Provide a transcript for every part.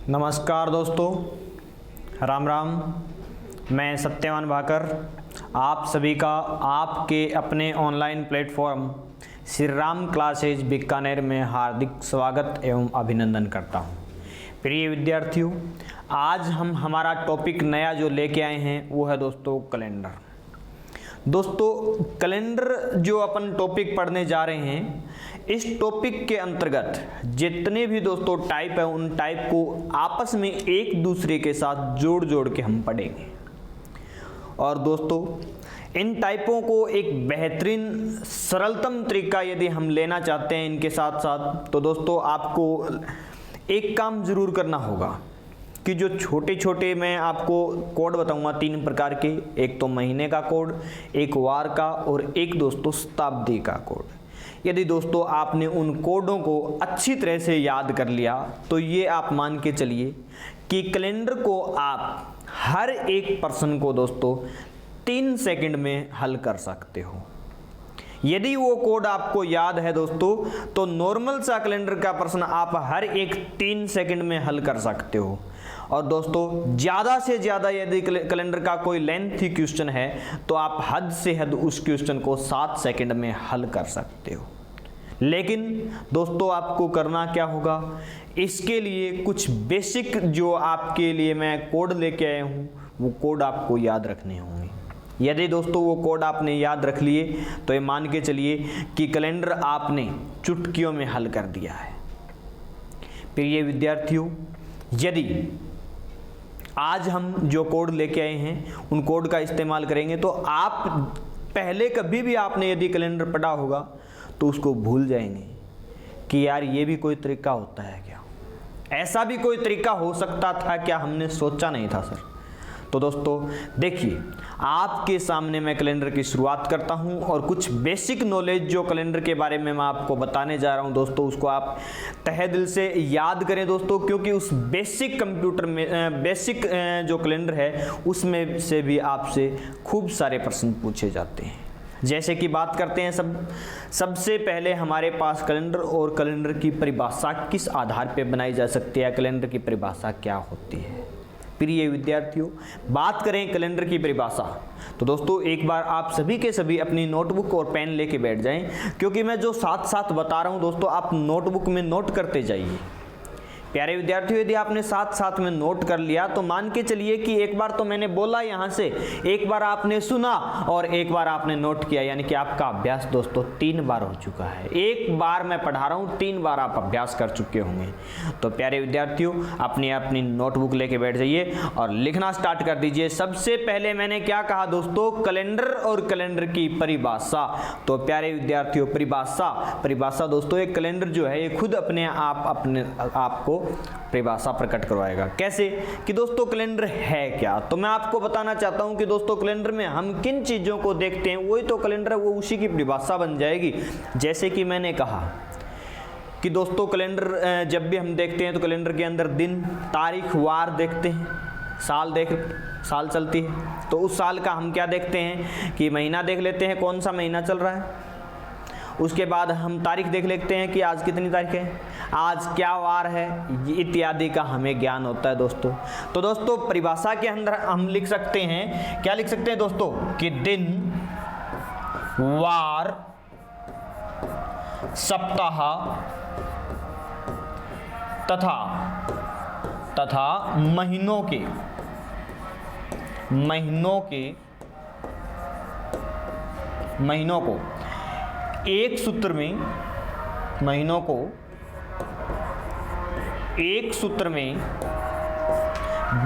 नमस्कार दोस्तों, राम राम। मैं सत्यवान भाकर आप सभी का आपके अपने online platform Shri Ram classes Bikaner में हार्दिक स्वागत एवं अभिनंदन करता हूं। प्रिय विद्यार्थियों, आज हम हमारा टॉपिक नया जो लेके आए हैं वो है दोस्तों कैलेंडर। दोस्तों कैलेंडर जो अपन टॉपिक पढ़ने जा रहे हैं, इस टॉपिक के अंतर्गत जितने भी दोस्तों टाइप है उन टाइप को आपस में एक दूसरे के साथ जोड़ जोड़ के हम पढ़ेंगे। और दोस्तों इन टाइपों को एक बेहतरीन सरलतम तरीका यदि हम लेना चाहते हैं इनके साथ साथ, तो दोस्तों आपको एक काम जरूर करना होगा कि जो छोटे छोटे मैं आपको कोड बताऊंगा 3 प्रकार के, एक तो महीने का कोड, एक वार का और एक दोस्तों शताब्दी का कोड। यदि दोस्तों आपने उन कोडों को अच्छी तरह से याद कर लिया तो ये आप मान के चलिए कि कैलेंडर को आप हर एक पर्सन को दोस्तों 3 सेकंड में हल कर सकते हो। यदि वो कोड आपको याद है दोस्तों, तो नॉर्मल सा कैलेंडर का प्रश्न आप हर एक 3 सेकंड में हल कर सकते हो। और दोस्तों ज़्यादा से ज़्यादा यदि कैलेंडर का कोई लेंथी क्वेश्चन है तो आप हद से हद उस क्वेश्चन को 7 सेकंड में हल कर सकते हो। लेकिन दोस्तों आपको करना क्या होगा, इसके लिए कुछ बेसिक जो आपके लिए मैं कोड लेके आया हूँ वो कोड आपको याद रखने होंगे। यदि दोस्तों वो कोड आपने याद रख लिए तो ये मान के चलिए कि कैलेंडर आपने चुटकियों में हल कर दिया है। प्रिय विद्यार्थियों, यदि आज हम जो कोड लेके आए हैं उन कोड का इस्तेमाल करेंगे तो आप पहले कभी भी आपने यदि कैलेंडर पढ़ा होगा तो उसको भूल जाएंगे कि यार ये भी कोई तरीका होता है क्या, ऐसा भी कोई तरीका हो सकता था क्या, हमने सोचा नहीं था सर। तो दोस्तों देखिए, आपके सामने मैं कैलेंडर की शुरुआत करता हूं और कुछ बेसिक नॉलेज जो कैलेंडर के बारे में मैं आपको बताने जा रहा हूं दोस्तों, उसको आप तहे दिल से याद करें दोस्तों, क्योंकि उस बेसिक कंप्यूटर में बेसिक जो कैलेंडर है उसमें से भी आपसे खूब सारे प्रश्न पूछे जाते हैं। जैसे कि बात करते हैं सबसे पहले हमारे पास कैलेंडर और कैलेंडर की परिभाषा किस आधार पर बनाई जा सकती है, कैलेंडर की परिभाषा क्या होती है। प्रिय विद्यार्थियों, बात करें कैलेंडर की परिभाषा तो दोस्तों एक बार आप सभी के सभी अपनी नोटबुक और पेन लेके बैठ जाएं, क्योंकि मैं जो साथ साथ बता रहा हूं दोस्तों आप नोटबुक में नोट करते जाइए। प्यारे विद्यार्थियों, यदि आपने साथ साथ में नोट कर लिया तो मान के चलिए कि एक बार तो मैंने बोला यहाँ से, एक बार आपने सुना और एक बार आपने नोट किया, यानी कि आपका अभ्यास दोस्तों 3 बार हो चुका है। एक बार मैं पढ़ा रहा हूँ, 3 बार आप अभ्यास कर चुके होंगे। तो प्यारे विद्यार्थियों अपनी अपनी नोटबुक लेके बैठ जाइए और लिखना स्टार्ट कर दीजिए। सबसे पहले मैंने क्या कहा दोस्तों, कैलेंडर और कैलेंडर की परिभाषा। तो प्यारे विद्यार्थियों परिभाषा दोस्तों एक कैलेंडर जो है ये खुद अपने आपको परिभाषा प्रकट करवाएगा। कैसे कि दोस्तों कैलेंडर है क्या, तो मैं आपको बताना चाहता हूं कि दोस्तों कैलेंडर में हम किन चीजों को देखते हैं वही तो कैलेंडर है, वो उसी की परिभाषा बन जाएगी। जैसे कि मैंने कहा कि दोस्तों कैलेंडर जब भी हम देखते हैं तो कैलेंडर के अंदर दिन, तारीख, वार देखते हैं, साल चलती है तो उस साल का हम क्या देखते हैं कि महीना देख लेते हैं, कौन सा महीना चल रहा है। उसके बाद हम तारीख देख लेते हैं कि आज कितनी तारीख है, आज क्या वार है, इत्यादि का हमें ज्ञान होता है दोस्तों। तो दोस्तों परिभाषा के अंदर हम लिख सकते हैं, क्या लिख सकते हैं दोस्तों कि दिन, वार, सप्ताह तथा महीनों को एक सूत्र में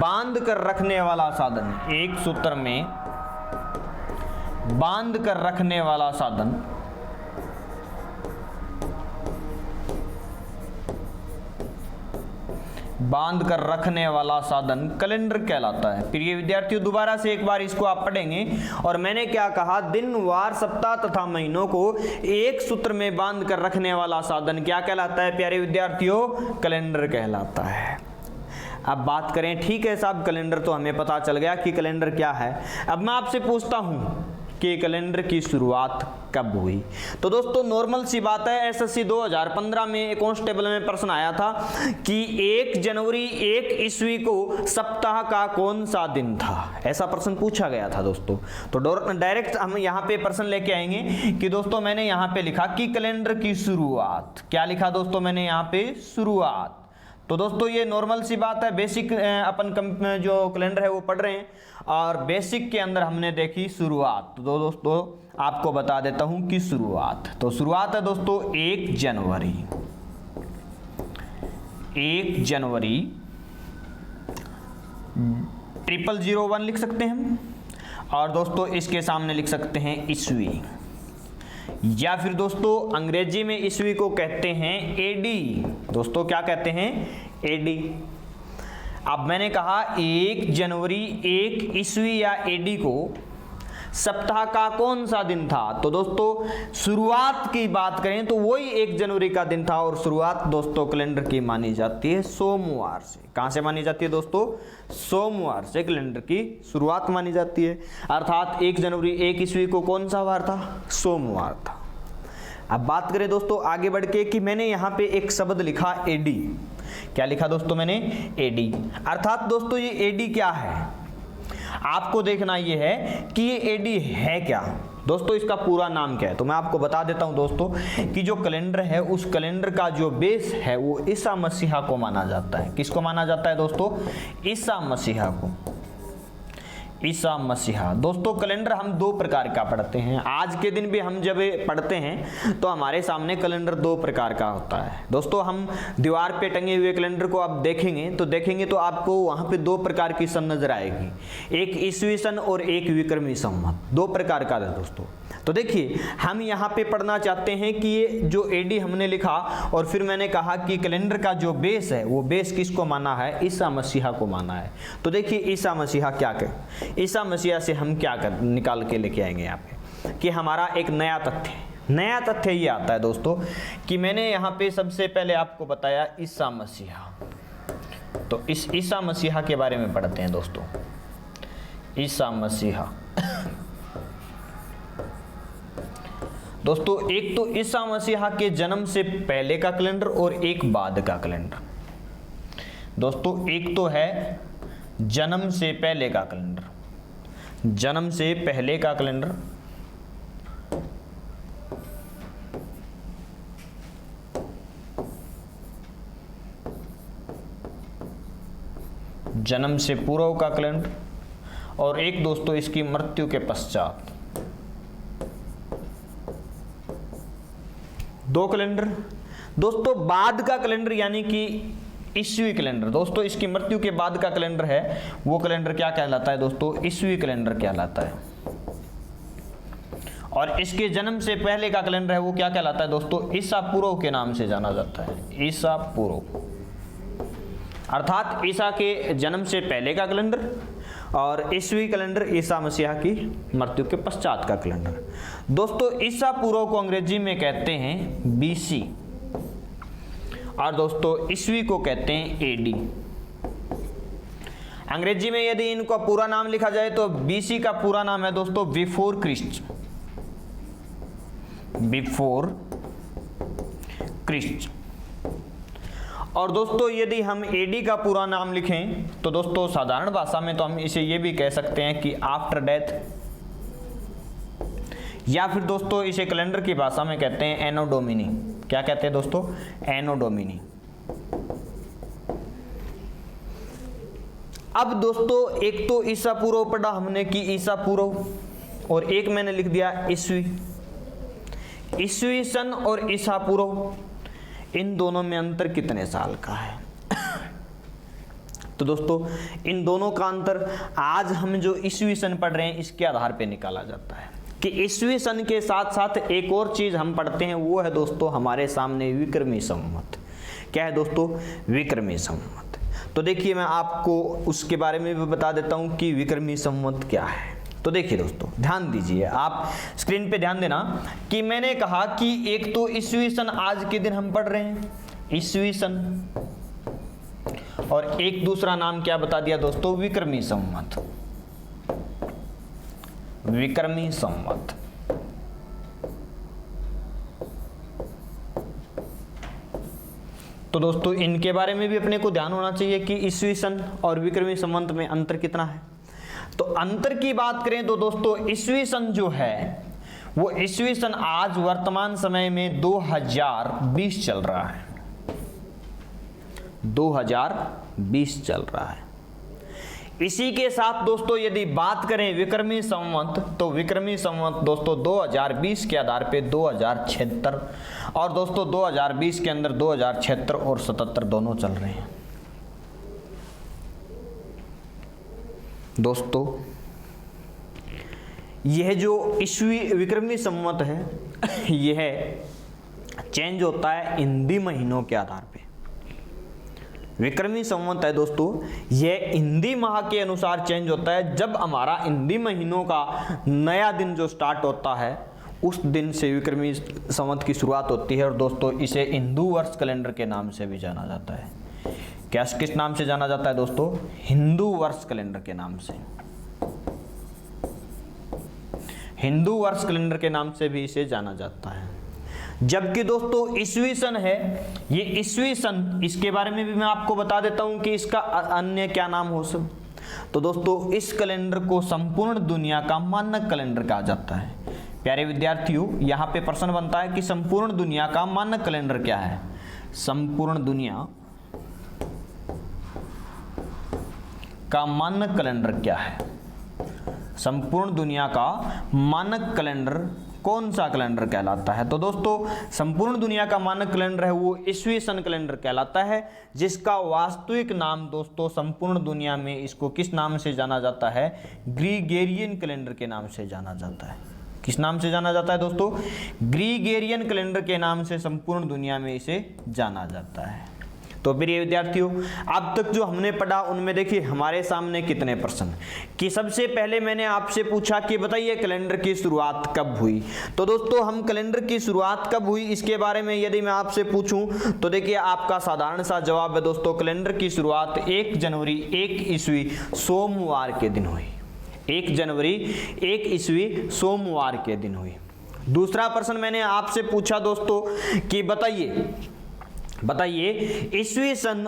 बांध कर रखने वाला साधन, एक सूत्र में बांध कर रखने वाला साधन कैलेंडर कहलाता है। प्रिय विद्यार्थियों दोबारा से एक बार इसको आप पढ़ेंगे और मैंने क्या कहा, दिन, वार, सप्ताह तथा महीनों को एक सूत्र में बांध कर रखने वाला साधन क्या कहलाता है प्यारे विद्यार्थियों, कैलेंडर कहलाता है। अब बात करें, ठीक है साहब कैलेंडर तो हमें पता चल गया कि कैलेंडर क्या है। अब मैं आपसे पूछता हूं के कैलेंडर की शुरुआत कब हुई? तो दोस्तों नॉर्मल सी बात है, एसएससी 2015 में कांस्टेबल में प्रश्न आया था कि 1 जनवरी 1 ईस्वी को सप्ताह का कौन सा दिन था, ऐसा प्रश्न पूछा गया था दोस्तों। तो डायरेक्ट हम यहाँ पे प्रश्न लेके आएंगे कि दोस्तों मैंने यहाँ पे लिखा कि कैलेंडर की शुरुआत, क्या लिखा दोस्तों मैंने यहाँ पे, शुरुआत। तो दोस्तों ये नॉर्मल सी बात है, बेसिक अपन जो कैलेंडर है वो पढ़ रहे हैं और बेसिक के अंदर हमने देखी शुरुआत। तो दोस्तों आपको बता देता हूं कि शुरुआत, तो शुरुआत है दोस्तों 1 जनवरी 0001 लिख सकते हैं हम, और दोस्तों इसके सामने लिख सकते हैं ईस्वी, या फिर दोस्तों अंग्रेजी में ईस्वी को कहते हैं एडी। दोस्तों क्या कहते हैं, एडी। अब मैंने कहा 1 जनवरी 1 ईस्वी या एडी को सप्ताह का कौन सा दिन था? तो दोस्तों शुरुआत की बात करें तो वही 1 जनवरी का दिन था, और शुरुआत दोस्तों कैलेंडर की मानी जाती है सोमवार से। कहां से मानी जाती है दोस्तों? सोमवार से कैलेंडर की शुरुआत मानी जाती है। अर्थात 1 जनवरी 1 ईस्वी को कौन सा वार था? सोमवार था। अब बात करें दोस्तों आगे बढ़ के कि मैंने यहाँ पे एक शब्द लिखा एडी। क्या लिखा दोस्तों मैंने? एडी। अर्थात दोस्तों ये एडी क्या है, आपको देखना ये है कि ये एडी है क्या। दोस्तों इसका पूरा नाम क्या है, तो मैं आपको बता देता हूं दोस्तों कि जो कैलेंडर है उस कैलेंडर का जो बेस है वो ईसा मसीहा को माना जाता है। किसको माना जाता है दोस्तों? ईसा मसीहा को, ईसा मसीहा। दोस्तों कैलेंडर हम 2 प्रकार का पढ़ते हैं। आज के दिन भी हम जब पढ़ते हैं तो हमारे सामने कैलेंडर 2 प्रकार का होता है। दोस्तों हम दीवार पे टंगे हुए कैलेंडर को आप देखेंगे तो आपको वहां पे 2 प्रकार की सन नजर आएगी, एक ईस्वी सन और एक विक्रमी संवत, 2 प्रकार का है दोस्तों। तो देखिए हम यहाँ पे पढ़ना चाहते हैं कि ये जो एडी हमने लिखा और फिर मैंने कहा कि कैलेंडर का जो बेस है वो बेस किसको माना है? ईसा मसीहा को माना है। तो देखिए ईसा मसीहा क्या कर, ईसा मसीहा से हम क्या कर निकाल के लेके आएंगे यहाँ पे कि हमारा एक नया तथ्य ये आता है दोस्तों कि मैंने यहाँ पे सबसे पहले आपको बताया ईसा मसीहा। तो इस ईसा मसीहा के बारे में पढ़ते हैं दोस्तों। ईसा मसीहा दोस्तों एक तो ईसा मसीहा के जन्म से पहले का कैलेंडर और एक बाद का कैलेंडर। दोस्तों एक तो है जन्म से पहले का कैलेंडर, जन्म से पहले का कैलेंडर, जन्म से पूर्व का कैलेंडर, और एक दोस्तों इसकी मृत्यु के पश्चात। 2 कैलेंडर। दोस्तों बाद का कैलेंडर यानी कि ईस्वी कैलेंडर, दोस्तों इसकी मृत्यु के बाद का कैलेंडर है वो कैलेंडर क्या कहलाता है दोस्तों? ईस्वी कैलेंडर कहलाता है। और इसके जन्म से पहले का कैलेंडर है वो क्या कहलाता है दोस्तों? ईसा पूर्व के नाम से जाना जाता है, ईसा पूर्व। अर्थात ईसा के जन्म से पहले का कैलेंडर और ईस्वी कैलेंडर ईसा मसीहा की मृत्यु के पश्चात का कैलेंडर। दोस्तों ईसा पूर्व को अंग्रेजी में कहते हैं बीसी, और दोस्तों ईस्वी को कहते हैं एडी। अंग्रेजी में यदि इनका पूरा नाम लिखा जाए तो बीसी का पूरा नाम है दोस्तों बिफोर क्रिस्ट, बिफोर क्रिस्ट। और दोस्तों यदि हम एडी का पूरा नाम लिखें तो दोस्तों साधारण भाषा में तो हम इसे ये भी कह सकते हैं कि आफ्टर डेथ, या फिर दोस्तों इसे कैलेंडर की भाषा में कहते हैं एनो डोमिनी। क्या कहते हैं दोस्तों? एनो डोमिनी। अब दोस्तों एक तो ईसा पूर्व पढ़ा हमने कि ईसा पूर्व, और एक मैंने लिख दिया ईस्वी। ईस्वी सन और ईसा पूर्व, इन दोनों में अंतर कितने साल का है? तो दोस्तों इन दोनों का अंतर आज हम जो ईस्वी सन पढ़ रहे हैं इसके आधार पे निकाला जाता है कि ईस्वी सन के साथ साथ एक और चीज हम पढ़ते हैं, वो है दोस्तों हमारे सामने विक्रमी संवत। क्या है दोस्तों? विक्रमी संवत। तो देखिए मैं आपको उसके बारे में भी बता देता हूं कि विक्रमी संवत क्या है। तो देखिए दोस्तों ध्यान दीजिए, आप स्क्रीन पे ध्यान देना कि मैंने कहा कि एक तो ईस्वी सन आज के दिन हम पढ़ रहे हैं ईस्वी सन, और एक दूसरा नाम क्या बता दिया दोस्तों? विक्रमी संवत। विक्रमी संवत। तो दोस्तों इनके बारे में भी अपने को ध्यान होना चाहिए कि ईस्वी सन और विक्रमी संवत में अंतर कितना है। तो अंतर की बात करें तो दोस्तों ईस्वी सन जो है वो ईस्वी सन आज वर्तमान समय में 2020 चल रहा है, 2020 चल रहा है। इसी के साथ दोस्तों यदि बात करें विक्रमी संवत, तो विक्रमी संवत दोस्तों 2020 के आधार पे 2076, और दोस्तों 2020 के अंदर 2076 और 77 दोनों चल रहे हैं। दोस्तों यह जो ईस्वी विक्रमी संवत है यह चेंज होता है हिंदी महीनों के आधार पे। विक्रमी संवत है दोस्तों यह हिंदी माह के अनुसार चेंज होता है। जब हमारा हिंदी महीनों का नया दिन जो स्टार्ट होता है उस दिन से विक्रमी संवत की शुरुआत होती है। और दोस्तों इसे हिंदू वर्ष कैलेंडर के नाम से भी जाना जाता है। क्या किस नाम से जाना जाता है दोस्तों? हिंदू वर्ष कैलेंडर के नाम से, हिंदू वर्ष कैलेंडर के नाम से भी इसे जाना जाता है। जबकि दोस्तों ईस्वी सन है, ये ईस्वी सन, इसके बारे में भी मैं आपको बता देता हूं कि इसका अन्य क्या नाम हो सकता। तो दोस्तों इस कैलेंडर को संपूर्ण दुनिया का मानक कैलेंडर कहा जाता है। प्यारे विद्यार्थियों यहाँ पे प्रश्न बनता है कि संपूर्ण दुनिया का मानक कैलेंडर क्या है? संपूर्ण दुनिया का मानक कैलेंडर क्या है? संपूर्ण दुनिया का मानक कैलेंडर कौन सा कैलेंडर कहलाता है? तो दोस्तों संपूर्ण दुनिया का मानक कैलेंडर है वो ईस्वी सन कैलेंडर कहलाता है, जिसका वास्तविक नाम दोस्तों संपूर्ण दुनिया में इसको किस नाम से जाना जाता है? ग्रीगोरियन कैलेंडर के नाम से जाना जाता है। किस नाम से जाना जाता है दोस्तों? ग्रीगोरियन कैलेंडर के नाम से संपूर्ण दुनिया में इसे जाना जाता है। तो प्रिय विद्यार्थियों अब तक जो हमने पढ़ा उनमें देखिए हमारे सामने कितने प्रश्न कि सबसे पहले मैंने आपसे पूछा कि बताइए कैलेंडर की शुरुआत कब हुई। तो दोस्तों हम कैलेंडर की शुरुआत कब हुई इसके बारे में यदि मैं आपसे पूछूं तो देखिए आपका साधारण सा जवाब है दोस्तों, कैलेंडर की शुरुआत 1 जनवरी 1 ईस्वी सोमवार के दिन हुई। 1 जनवरी 1 ईस्वी सोमवार के दिन हुई। दूसरा प्रश्न मैंने आपसे पूछा दोस्तों कि बताइए ईस्वी सन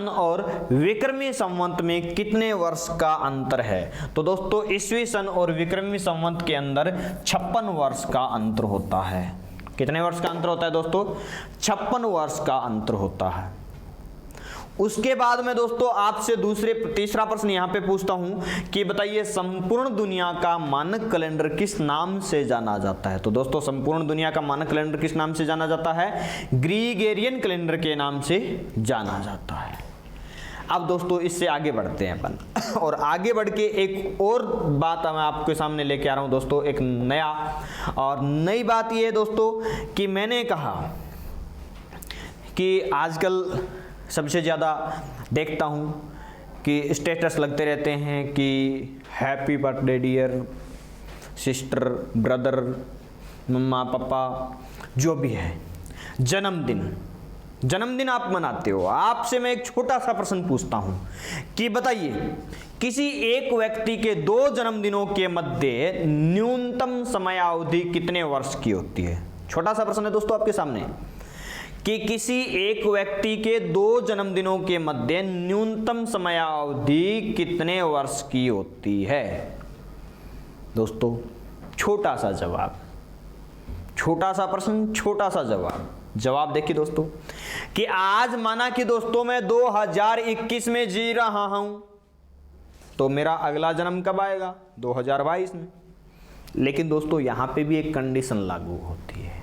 और विक्रमी संवत में कितने वर्ष का अंतर है? तो दोस्तों ईस्वी सन और विक्रमी संवत के अंदर 56 वर्ष का अंतर होता है। कितने वर्ष का अंतर होता है दोस्तों? 56 वर्ष का अंतर होता है। उसके बाद में दोस्तों आपसे तीसरा प्रश्न यहाँ पे पूछता हूँ कि बताइए संपूर्ण दुनिया का मानक कैलेंडर किस नाम से जाना जाता है? तो दोस्तों संपूर्ण दुनिया का मानक कैलेंडर किस नाम से जाना जाता है? ग्रीगोरियन कैलेंडर के नाम से जाना जाता है। अब दोस्तों इससे आगे बढ़ते हैं अपन और आगे बढ़ के एक और बात मैं आपके सामने लेके आ रहा हूँ दोस्तों, एक नई बात ये है दोस्तों कि मैंने कहा कि आजकल सबसे ज़्यादा देखता हूँ कि स्टेटस लगते रहते हैं कि happy birthday dear sister, brother, मम्मा, पापा, जो भी है, जन्मदिन आप मनाते हो। आपसे मैं एक छोटा सा प्रश्न पूछता हूँ कि बताइए किसी एक व्यक्ति के 2 जन्मदिनों के मध्य न्यूनतम समयावधि कितने वर्ष की होती है? छोटा सा प्रश्न है दोस्तों आपके सामने कि किसी एक व्यक्ति के 2 जन्मदिनों के मध्य न्यूनतम समयावधि कितने वर्ष की होती है? दोस्तों छोटा सा जवाब, छोटा सा प्रश्न, छोटा सा जवाब देखिए दोस्तों कि आज माना कि दोस्तों मैं 2021 में जी रहा हूं तो मेरा अगला जन्म कब आएगा? 2022 में। लेकिन दोस्तों यहां पे भी एक कंडीशन लागू होती है,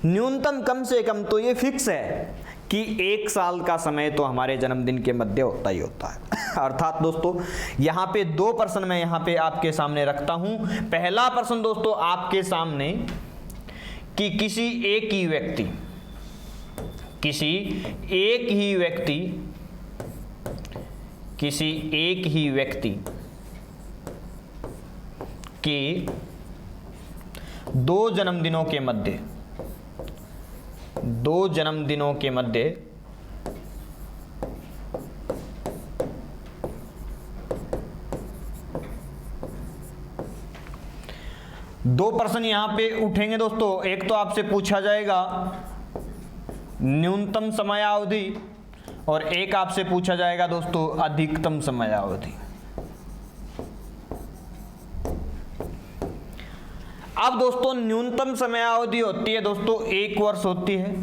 न्यूनतम कम से कम तो ये फिक्स है कि 1 साल का समय तो हमारे जन्मदिन के मध्य होता ही होता है। अर्थात दोस्तों यहाँ पे 2 प्रश्न मैं यहाँ पे आपके सामने रखता हूँ। पहला प्रश्न दोस्तों आपके सामने कि किसी एक ही व्यक्ति के 2 जन्मदिनों के मध्य दो प्रश्न यहां पे उठेंगे दोस्तों। एक तो आपसे पूछा जाएगा न्यूनतम समयावधि और एक आपसे पूछा जाएगा दोस्तों अधिकतम समयावधि। अब दोस्तों न्यूनतम समयावधि होती है दोस्तों 1 वर्ष होती है,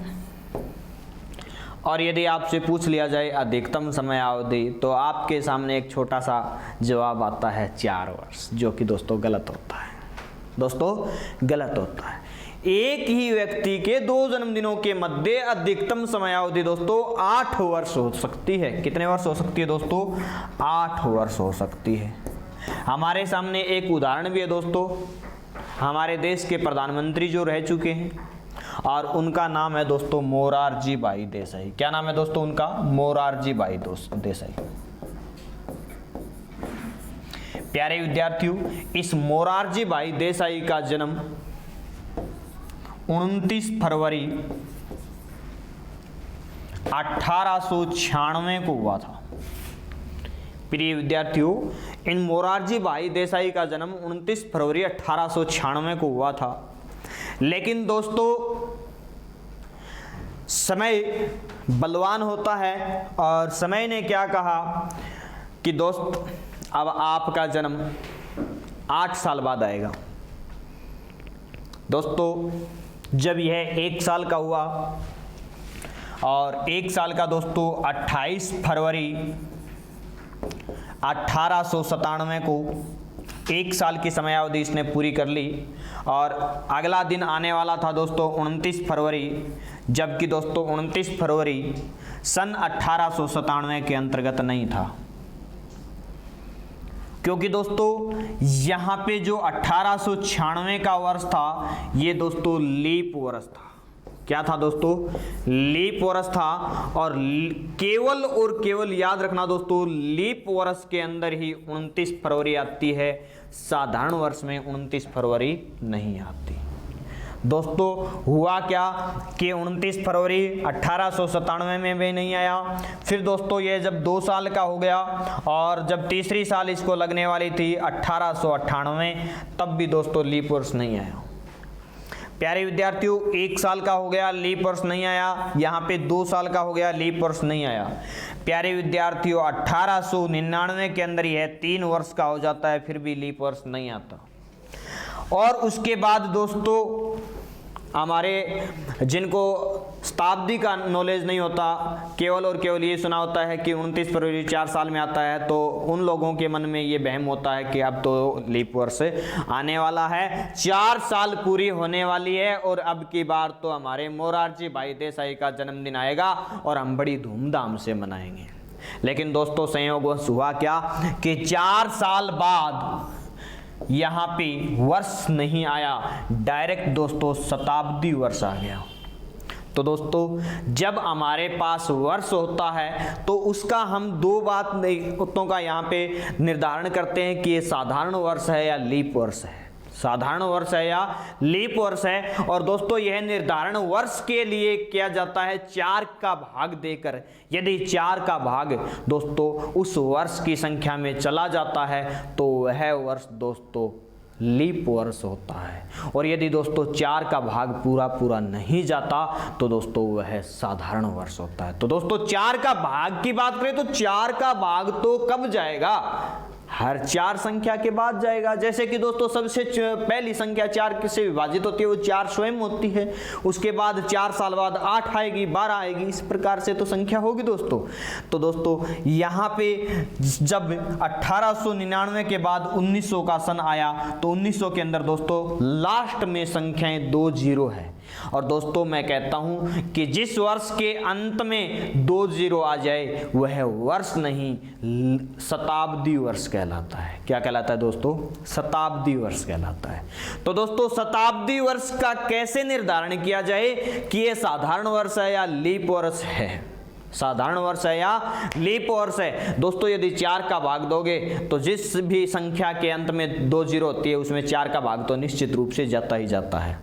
और यदि आपसे पूछ लिया जाए अधिकतम समयावधि तो आपके सामने एक छोटा सा जवाब आता है 4 वर्ष, जो कि दोस्तों गलत होता है। दोस्तों गलत होता है। एक ही व्यक्ति के 2 जन्मदिनों के मध्य अधिकतम समयावधि दोस्तों 8 वर्ष हो सकती है। कितने वर्ष हो सकती है दोस्तों? 8 वर्ष हो सकती है। हमारे सामने एक उदाहरण भी है दोस्तों, हमारे देश के प्रधानमंत्री जो रह चुके हैं और उनका नाम है दोस्तों मोरारजी भाई देसाई। क्या नाम है दोस्तों उनका? मोरारजी भाई देसाई। प्यारे विद्यार्थियों, इस मोरारजी भाई देसाई का जन्म 29 फरवरी 1896 को हुआ था। प्रिय विद्यार्थियों, इन मोरारजी भाई देसाई का जन्म 29 फरवरी 1896 को हुआ था। लेकिन दोस्तों समय बलवान होता है और समय ने क्या कहा कि दोस्त अब आपका जन्म 8 साल बाद आएगा। दोस्तों जब यह 1 साल का हुआ और 1 साल का दोस्तों 28 फरवरी 1897 को 1 साल की समयावधि इसने पूरी कर ली, और अगला दिन आने वाला था दोस्तों 29 फरवरी, जबकि दोस्तों 29 फरवरी सन 1897 के अंतर्गत नहीं था, क्योंकि दोस्तों यहाँ पे जो 1896 का वर्ष था ये दोस्तों लीप वर्ष था। क्या था दोस्तों? लीप वर्ष था। और केवल और केवल याद रखना दोस्तों, लीप वर्ष के अंदर ही 29 फरवरी आती है, साधारण वर्ष में 29 फरवरी नहीं आती। दोस्तों हुआ क्या कि 29 फरवरी 1897 में भी नहीं आया। फिर दोस्तों ये जब 2 साल का हो गया और जब तीसरी साल इसको लगने वाली थी 1898, तब भी दोस्तों लीप वर्ष नहीं आया। प्यारे विद्यार्थियों, 1 साल का हो गया, लीप वर्ष नहीं आया। यहाँ पे 2 साल का हो गया, लीप वर्ष नहीं आया। प्यारे विद्यार्थियों, 1899 के अंदर यह 3 वर्ष का हो जाता है, फिर भी लीप वर्ष नहीं आता। और उसके बाद दोस्तों हमारे जिनको शताब्दी का नॉलेज नहीं होता, केवल और केवल ये सुना होता है कि 29 फरवरी 4 साल में आता है, तो उन लोगों के मन में ये वहम होता है कि अब तो लीप वर्ष आने वाला है, 4 साल पूरी होने वाली है और अब की बार तो हमारे मोरारजी भाई देसाई का जन्मदिन आएगा और हम बड़ी धूमधाम से मनाएंगे। लेकिन दोस्तों संयोगवश हुआ क्या कि 4 साल बाद यहाँ पे वर्ष नहीं आया, डायरेक्ट दोस्तों शताब्दी वर्ष आ गया। तो दोस्तों जब हमारे पास वर्ष होता है तो उसका हम 2 बातों का यहाँ पे निर्धारण करते हैं कि ये साधारण वर्ष है या लीप वर्ष है, साधारण वर्ष है या लीप वर्ष है। और दोस्तों यह निर्धारण वर्ष के लिए किया जाता है 4 का भाग देकर। यदि 4 का भाग दोस्तों उस वर्ष की संख्या में चला जाता है तो वह वर्ष दोस्तों लीप वर्ष होता है, और यदि दोस्तों 4 का भाग पूरा नहीं जाता तो दोस्तों वह साधारण वर्ष होता है। तो दोस्तों 4 का भाग की बात करें तो 4 का भाग तो कब जाएगा? हर 4 संख्या के बाद जाएगा। जैसे कि दोस्तों सबसे पहली संख्या 4 से विभाजित होती है वो 4 स्वयं होती है, उसके बाद 4 साल बाद 8 आएगी, 12 आएगी, इस प्रकार से तो संख्या होगी दोस्तों। तो दोस्तों यहाँ पे जब 1899 के बाद 1900 का सन आया तो 1900 के अंदर दोस्तों लास्ट में संख्याएं 2 0 है। और दोस्तों मैं कहता हूं कि जिस वर्ष के अंत में 2 0 आ जाए वह वर्ष नहीं शताब्दी वर्ष कहलाता है। क्या कहलाता है दोस्तों? शताब्दी वर्ष कहलाता है। तो दोस्तों शताब्दी वर्ष का कैसे निर्धारण किया जाए कि यह साधारण वर्ष है या लीप वर्ष है? साधारण वर्ष है या लीप वर्ष है? दोस्तों यदि 4 का भाग दोगे तो जिस भी संख्या के अंत में 2 0 होती है उसमें 4 का भाग तो निश्चित रूप से जाता ही जाता है।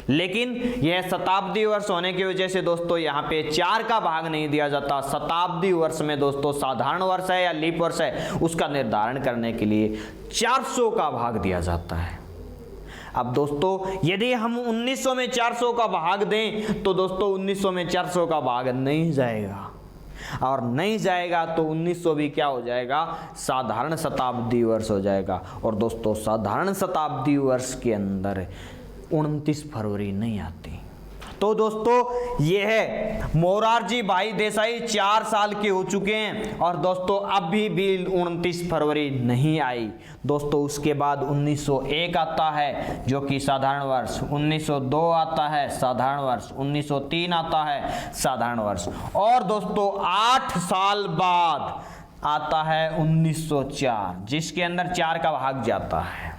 लेकिन यह शताब्दी वर्ष होने की वजह से दोस्तों यहाँ पे 4 का भाग नहीं दिया जाता। शताब्दी वर्ष में दोस्तों साधारण वर्ष है या लीप वर्ष है उसका निर्धारण करने के लिए 400 का भाग दिया जाता है। अब दोस्तों यदि हम 1900 में 400 का भाग दें तो दोस्तों 1900 में 400 का भाग नहीं जाएगा, और नहीं जाएगा तो 1900 भी क्या हो जाएगा, साधारण शताब्दी वर्ष हो जाएगा। और दोस्तों साधारण शताब्दी वर्ष के अंदर 29 फरवरी नहीं आती। तो दोस्तों ये है मोरारजी भाई देसाई 4 साल के हो चुके हैं और दोस्तों अभी भी 29 फरवरी नहीं आई। दोस्तों उसके बाद 1901 आता है जो कि साधारण वर्ष, 1902 आता है साधारण वर्ष, 1903 आता है साधारण वर्ष, और दोस्तों 8 साल बाद आता है 1904 जिसके अंदर 4 का भाग जाता है।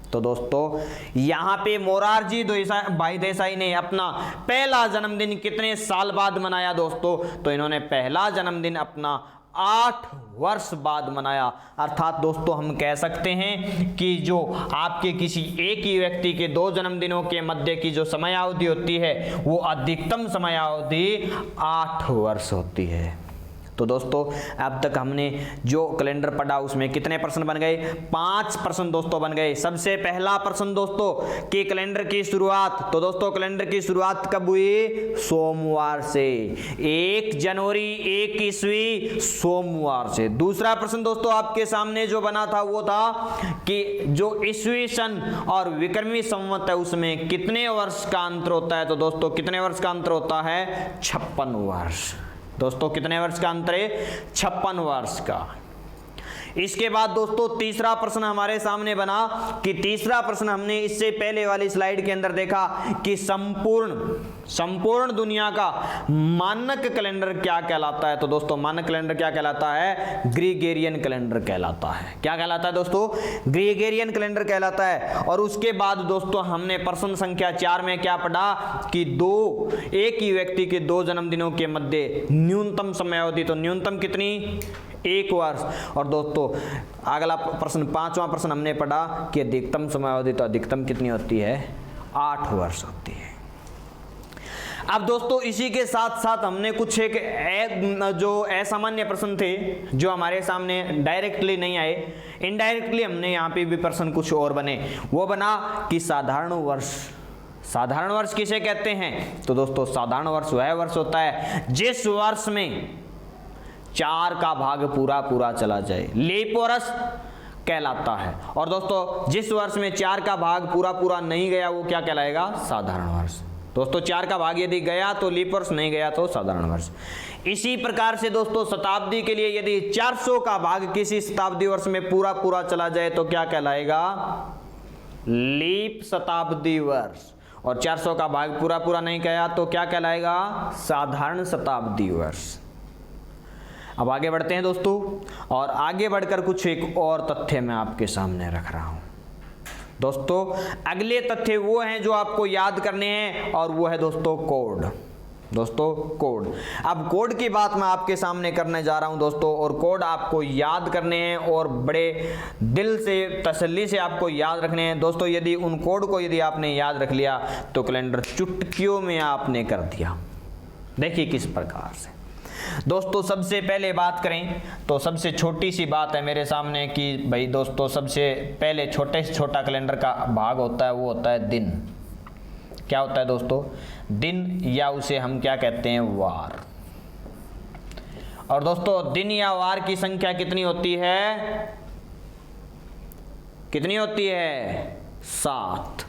तो दोस्तों यहाँ पे मोरारजी भाई देसाई ने अपना पहला जन्मदिन कितने साल बाद मनाया दोस्तों, तो इन्होंने पहला जन्मदिन अपना 8 वर्ष बाद मनाया। अर्थात दोस्तों हम कह सकते हैं कि जो आपके किसी एक ही व्यक्ति के 2 जन्मदिनों के मध्य की जो समयावधि होती है वो अधिकतम समयावधि 8 वर्ष होती है। तो दोस्तों अब तक हमने जो कैलेंडर पढ़ा उसमें कितने प्रश्न बन गए, 5 प्रश्न दोस्तों बन गए। सबसे पहला प्रश्न दोस्तों कि कैलेंडर की शुरुआत, तो दोस्तों कैलेंडर की शुरुआत कब हुई, सोमवार से, 1 जनवरी 1 ईस्वी सोमवार से। दूसरा प्रश्न दोस्तों आपके सामने जो बना था वो था कि जो ईस्वी सन और विक्रमी संवत है उसमें कितने वर्ष का अंतर होता है, तो दोस्तों कितने वर्ष का अंतर होता है, 56 वर्ष। दोस्तों कितने वर्ष का अंतर है, 56 वर्ष का। इसके बाद दोस्तों तीसरा प्रश्न हमारे सामने बना कि तीसरा प्रश्न हमने इससे पहले वाली स्लाइड के अंदर देखा कि संपूर्ण दुनिया का मानक कैलेंडर क्या कहलाता है। तो दोस्तों मानक कैलेंडर क्या कहलाता है, ग्रीगोरियन कैलेंडर कहलाता है। क्या कहलाता है दोस्तों, ग्रीगोरियन कैलेंडर कहलाता है। और उसके बाद दोस्तों हमने प्रश्न संख्या 4 में क्या पढ़ा कि एक ही व्यक्ति के 2 जन्मदिनों के मध्य न्यूनतम समयावधि, तो न्यूनतम कितनी, 1 वर्ष। और दोस्तों अगला प्रश्न 5वां प्रश्न हमने पढ़ा कि अधिकतम समयावधि, तो अधिकतम कितनी होती है, 8 वर्ष होती है। अब दोस्तों इसी के साथ साथ हमने कुछ जो असामान्य प्रश्न थे जो हमारे सामने डायरेक्टली नहीं आए, इनडायरेक्टली हमने यहाँ पे भी प्रश्न कुछ और बने। वो बना कि साधारण वर्ष किसे कहते हैं, तो दोस्तों साधारण वर्ष वह वर्ष होता है जिस वर्ष में 4 का भाग पूरा चला जाए, लीप वर्ष कहलाता है। और दोस्तों जिस वर्ष में 4 का भाग पूरा नहीं गया वो क्या कहलाएगा, साधारण वर्ष। दोस्तों 4 का भाग यदि गया तो लीप वर्ष, नहीं गया तो साधारण वर्ष। इसी प्रकार से दोस्तों शताब्दी के लिए यदि 400 का भाग किसी शताब्दी वर्ष में पूरा चला जाए तो क्या कहलाएगा, लीप शताब्दी वर्ष। और 400 का भाग पूरा नहीं गया तो क्या कहलाएगा, साधारण शताब्दी वर्ष। अब आगे बढ़ते हैं दोस्तों, और आगे बढ़कर कुछ एक और तथ्य मैं आपके सामने रख रहा हूं। दोस्तों अगले तथ्य वो हैं जो आपको याद करने हैं, और वो है दोस्तों कोड। दोस्तों कोड, अब कोड की बात मैं आपके सामने करने जा रहा हूं दोस्तों, और कोड आपको याद करने हैं और बड़े दिल से तसल्ली से आपको याद रखने हैं दोस्तों। यदि उन कोड को यदि आपने याद रख लिया तो कैलेंडर चुटकियों में आपने कर दिया। देखिए किस प्रकार से दोस्तों, सबसे पहले बात करें तो सबसे छोटी सी बात है मेरे सामने कि भाई दोस्तों सबसे पहले छोटे से छोटा कैलेंडर का भाग होता है वो होता है दिन। क्या होता है दोस्तों, दिन, या उसे हम क्या कहते हैं, वार। और दोस्तों दिन या वार की संख्या कितनी होती है, 7।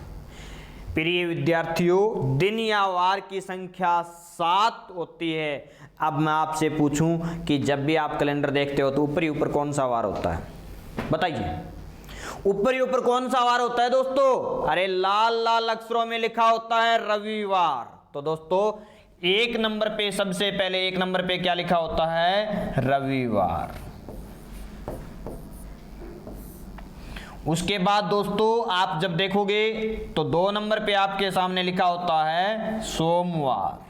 प्रिय विद्यार्थियों दिन या वार की संख्या 7 होती है। अब मैं आपसे पूछूं कि जब भी आप कैलेंडर देखते हो तो ऊपर कौन सा वार होता है, बताइए। ऊपर कौन सा वार होता है दोस्तों, अरे लाल अक्षरों में लिखा होता है रविवार। तो दोस्तों 1 नंबर पे, सबसे पहले 1 नंबर पे क्या लिखा होता है, रविवार। उसके बाद दोस्तों आप जब देखोगे तो 2 नंबर पे आपके सामने लिखा होता है सोमवार।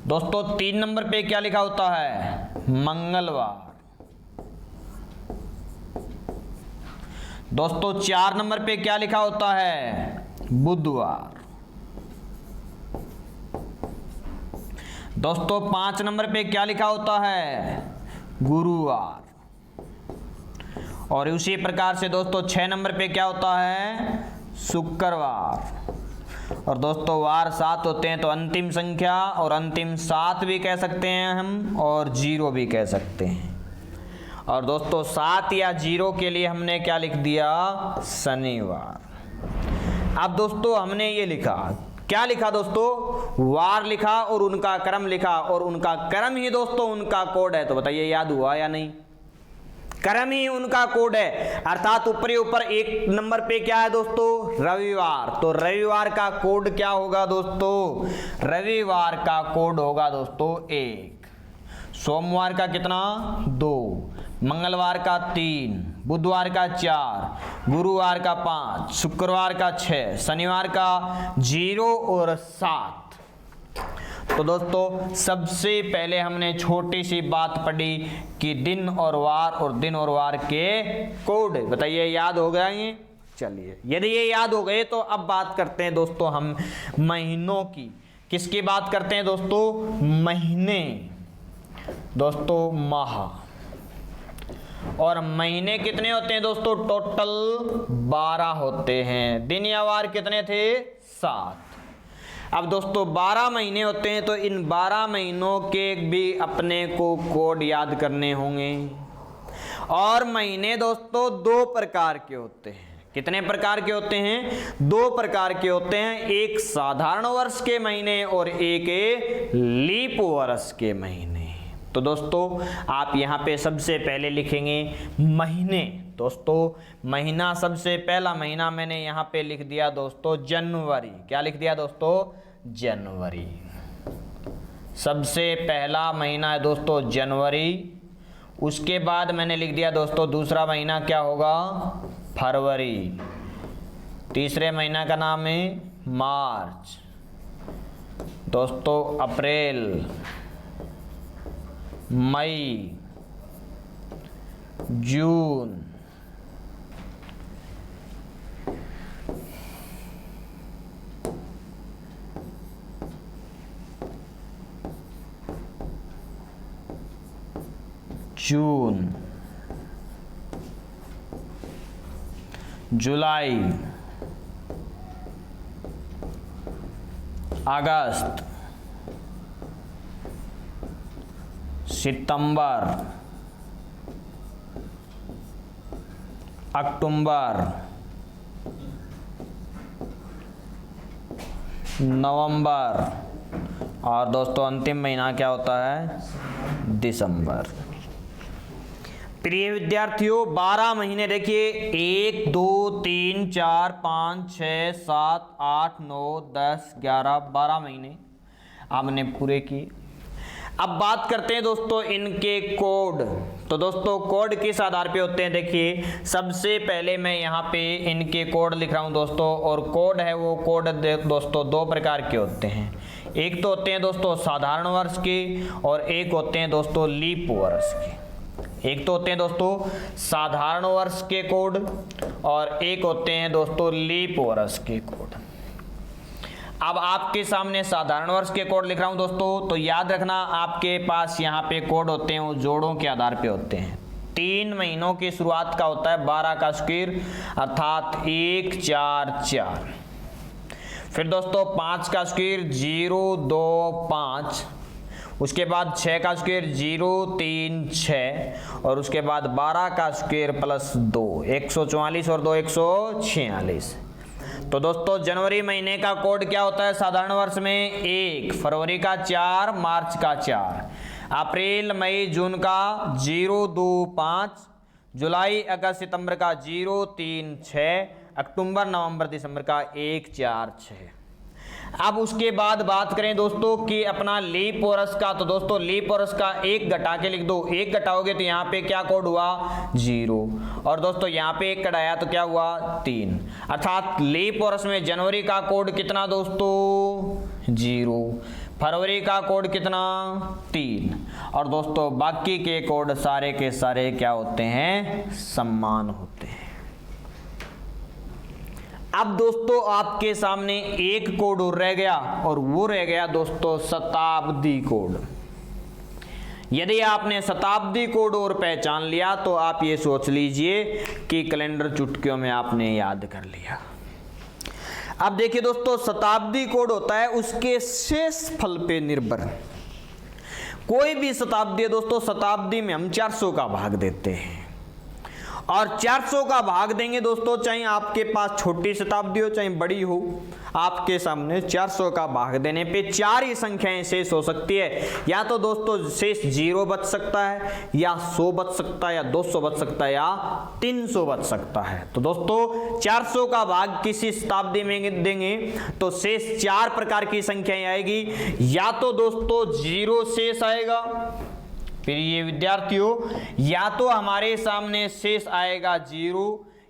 दोस्तों 3 नंबर पे क्या लिखा होता है, मंगलवार। दोस्तों 4 नंबर पे क्या लिखा होता है, बुधवार। दोस्तों 5 नंबर पे क्या लिखा होता है, गुरुवार। और उसी प्रकार से दोस्तों 6 नंबर पे क्या होता है, शुक्रवार। और दोस्तों वार 7 होते हैं, तो अंतिम संख्या और अंतिम 7 भी कह सकते हैं हम, और 0 भी कह सकते हैं। और दोस्तों 7 या 0 के लिए हमने क्या लिख दिया, शनिवार। अब दोस्तों हमने ये लिखा, क्या लिखा दोस्तों, वार लिखा और उनका क्रम लिखा, और उनका क्रम ही दोस्तों उनका कोड है। तो बताइए याद हुआ या नहीं, क्रम ही उनका कोड है, अर्थात ऊपर 1 नंबर पे क्या है दोस्तों, रविवार। तो रविवार का कोड क्या होगा दोस्तों, रविवार का कोड होगा दोस्तों 1, सोमवार का कितना 2, मंगलवार का 3, बुधवार का 4, गुरुवार का 5, शुक्रवार का 6, शनिवार का 0 और 7। तो दोस्तों सबसे पहले हमने छोटी सी बात पढ़ी कि दिन और वार के कोड, बताइए याद हो गए। चलिए यदि ये याद हो गए तो अब बात करते हैं दोस्तों हम महीनों की। किसकी बात करते हैं दोस्तों, महीने, दोस्तों माह। और महीने कितने होते हैं दोस्तों, टोटल 12 होते हैं। दिन या वार कितने थे, 7। अब दोस्तों 12 महीने होते हैं, तो इन 12 महीनों के भी अपने को कोड याद करने होंगे। और महीने दोस्तों 2 प्रकार के होते हैं। कितने प्रकार के होते हैं, 2 प्रकार के होते हैं। एक साधारण वर्ष के महीने और एक लीप वर्ष के महीने। तो दोस्तों आप यहाँ पे सबसे पहले लिखेंगे महीने। दोस्तों महीना, सबसे पहला महीना मैंने यहाँ पे लिख दिया दोस्तों जनवरी। क्या लिख दिया दोस्तों, जनवरी। सबसे पहला महीना है दोस्तों जनवरी। उसके बाद मैंने लिख दिया दोस्तों दूसरा महीना क्या होगा, फरवरी। तीसरे महीना का नाम है मार्च। दोस्तों अप्रैल, मई, जून, जुलाई, अगस्त, सितंबर, अक्टूबर, नवंबर, और दोस्तों अंतिम महीना क्या होता है, दिसंबर। प्रिय विद्यार्थियों 12 महीने देखिए 1 2 3 4 5 6 7 8 9 10 11 12 महीने आपने पूरे किए। अब बात करते हैं दोस्तों इनके कोड। तो दोस्तों कोड किस आधार पे होते हैं, देखिए सबसे पहले मैं यहाँ पे इनके कोड लिख रहा हूँ दोस्तों। और कोड है वो कोड दोस्तों 2 प्रकार के होते हैं। एक तो होते हैं दोस्तों साधारण वर्ष के और एक होते हैं दोस्तों लीप वर्ष के। एक तो होते हैं दोस्तों साधारण वर्ष के कोड और एक होते हैं दोस्तों लीप वर्ष के कोड। अब आपके सामने साधारण वर्ष के कोड लिख रहा हूं दोस्तों, तो याद रखना आपके पास यहाँ पे कोड होते हैं वो जोड़ों के आधार पे होते हैं। 3 महीनों की शुरुआत का होता है 12 का स्क्वायर अर्थात 1 4 4। फिर दोस्तों 5 का स्क्वायर 0 2 5। उसके बाद 6 का स्क्वायर 0 3 6 और उसके बाद 12 का स्क्वायर प्लस 2 144 और 2 146। तो दोस्तों जनवरी महीने का कोड क्या होता है साधारण वर्ष में 1, फरवरी का 4, मार्च का 4, अप्रैल मई जून का 0 2 5, जुलाई अगस्त सितंबर का 0 3 6, अक्टूबर नवंबर दिसंबर का 1 4 6। अब उसके बाद बात करें दोस्तों कि अपना लीप वर्ष का, तो दोस्तों लीप वर्ष का 1 घटा के लिख दो। 1 घटाओगे तो यहाँ पे क्या कोड हुआ 0 और दोस्तों यहाँ पे 1 घटाया तो क्या हुआ 3। अर्थात लीप वर्ष में जनवरी का कोड कितना दोस्तों 0, फरवरी का कोड कितना 3 और दोस्तों बाकी के कोड सारे के सारे क्या होते हैं समान होते हैं। अब दोस्तों आपके सामने एक कोड और रह गया और वो रह गया दोस्तों शताब्दी कोड। यदि आपने शताब्दी कोड और पहचान लिया तो आप ये सोच लीजिए कि कैलेंडर चुटकियों में आपने याद कर लिया। अब देखिए दोस्तों, शताब्दी कोड होता है उसके शेष फल पे निर्भर। कोई भी शताब्दी है दोस्तों, शताब्दी में हम 400 का भाग देते हैं और 400 का भाग देंगे दोस्तों, चाहे आपके पास छोटी शताब्दी हो चाहे बड़ी हो, आपके सामने 400 का भाग देने पे 4 ही संख्याएं शेष हो सकती है। या तो दोस्तों शेष 0 बच सकता है, या 100 बच सकता है, या 200 बच सकता है, या 300 बच सकता है। तो दोस्तों 400 का भाग किसी शताब्दी में देंगे तो शेष 4 प्रकार की संख्याएं आएगी। या तो दोस्तों 0 शेष आएगा, फिर ये विद्यार्थियों, या तो हमारे सामने शेष आएगा 0,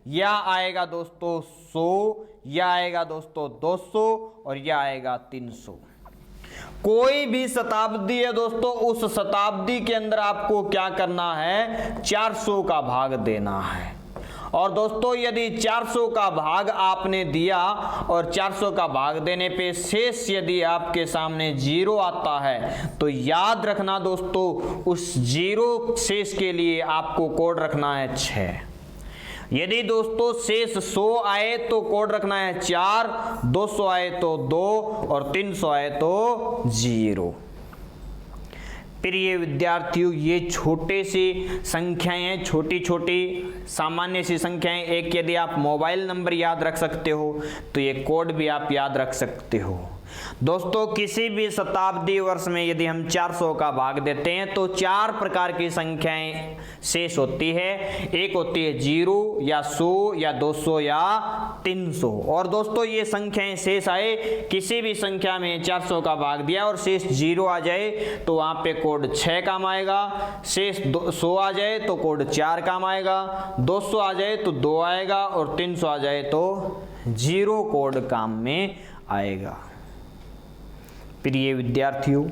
या आएगा दोस्तों 100, या आएगा दोस्तों 200, और या आएगा 300। कोई भी शताब्दी है दोस्तों, उस शताब्दी के अंदर आपको क्या करना है, 400 का भाग देना है। और दोस्तों यदि 400 का भाग आपने दिया और 400 का भाग देने पे शेष यदि आपके सामने 0 आता है तो याद रखना दोस्तों, उस 0 शेष के लिए आपको कोड रखना है 6। यदि दोस्तों शेष 100 आए तो कोड रखना है 4, 200 आए तो 2, और 300 आए तो 0। प्रिय विद्यार्थियों, ये छोटे सी संख्याएं हैं, छोटी छोटी सामान्य सी संख्याएं। एक यदि आप मोबाइल नंबर याद रख सकते हो तो ये कोड भी आप याद रख सकते हो। दोस्तों किसी भी शताब्दी वर्ष में यदि हम 400 का भाग देते हैं तो 4 प्रकार की संख्याएं शेष होती है। एक होती है 0, या 100, या 200, या 300। और दोस्तों ये संख्याएं शेष आए, किसी भी संख्या में 400 का भाग दिया और शेष 0 आ जाए तो वहां पे कोड 6 काम आएगा। शेष 100 आ जाए तो कोड 4 काम आएगा, 200 आ जाए तो 2 आएगा, और 300 आ जाए तो 0 कोड काम में आएगा। प्रिय विद्यार्थियों,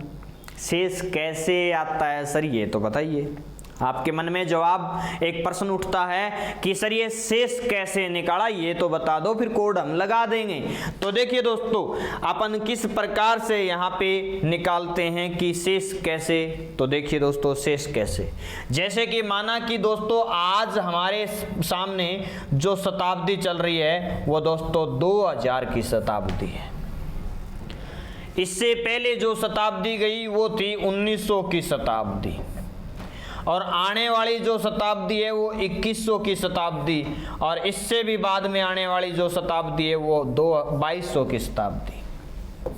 शेष कैसे आता है सर, ये तो बताइए। आपके मन में जवाब एक प्रश्न उठता है कि सर ये शेष कैसे निकाला, ये तो बता दो, फिर कोड हम लगा देंगे। तो देखिए दोस्तों, अपन किस प्रकार से यहाँ पे निकालते हैं कि शेष कैसे। तो देखिए दोस्तों, शेष कैसे, जैसे कि माना कि दोस्तों आज हमारे सामने जो शताब्दी चल रही है वो दोस्तों 2000 की शताब्दी है। इससे पहले जो शताब्दी गई वो थी 1900 की शताब्दी, और आने वाली जो शताब्दी है वो 2100 की शताब्दी, और इससे भी बाद में आने वाली जो शताब्दी है वो 2200 की शताब्दी।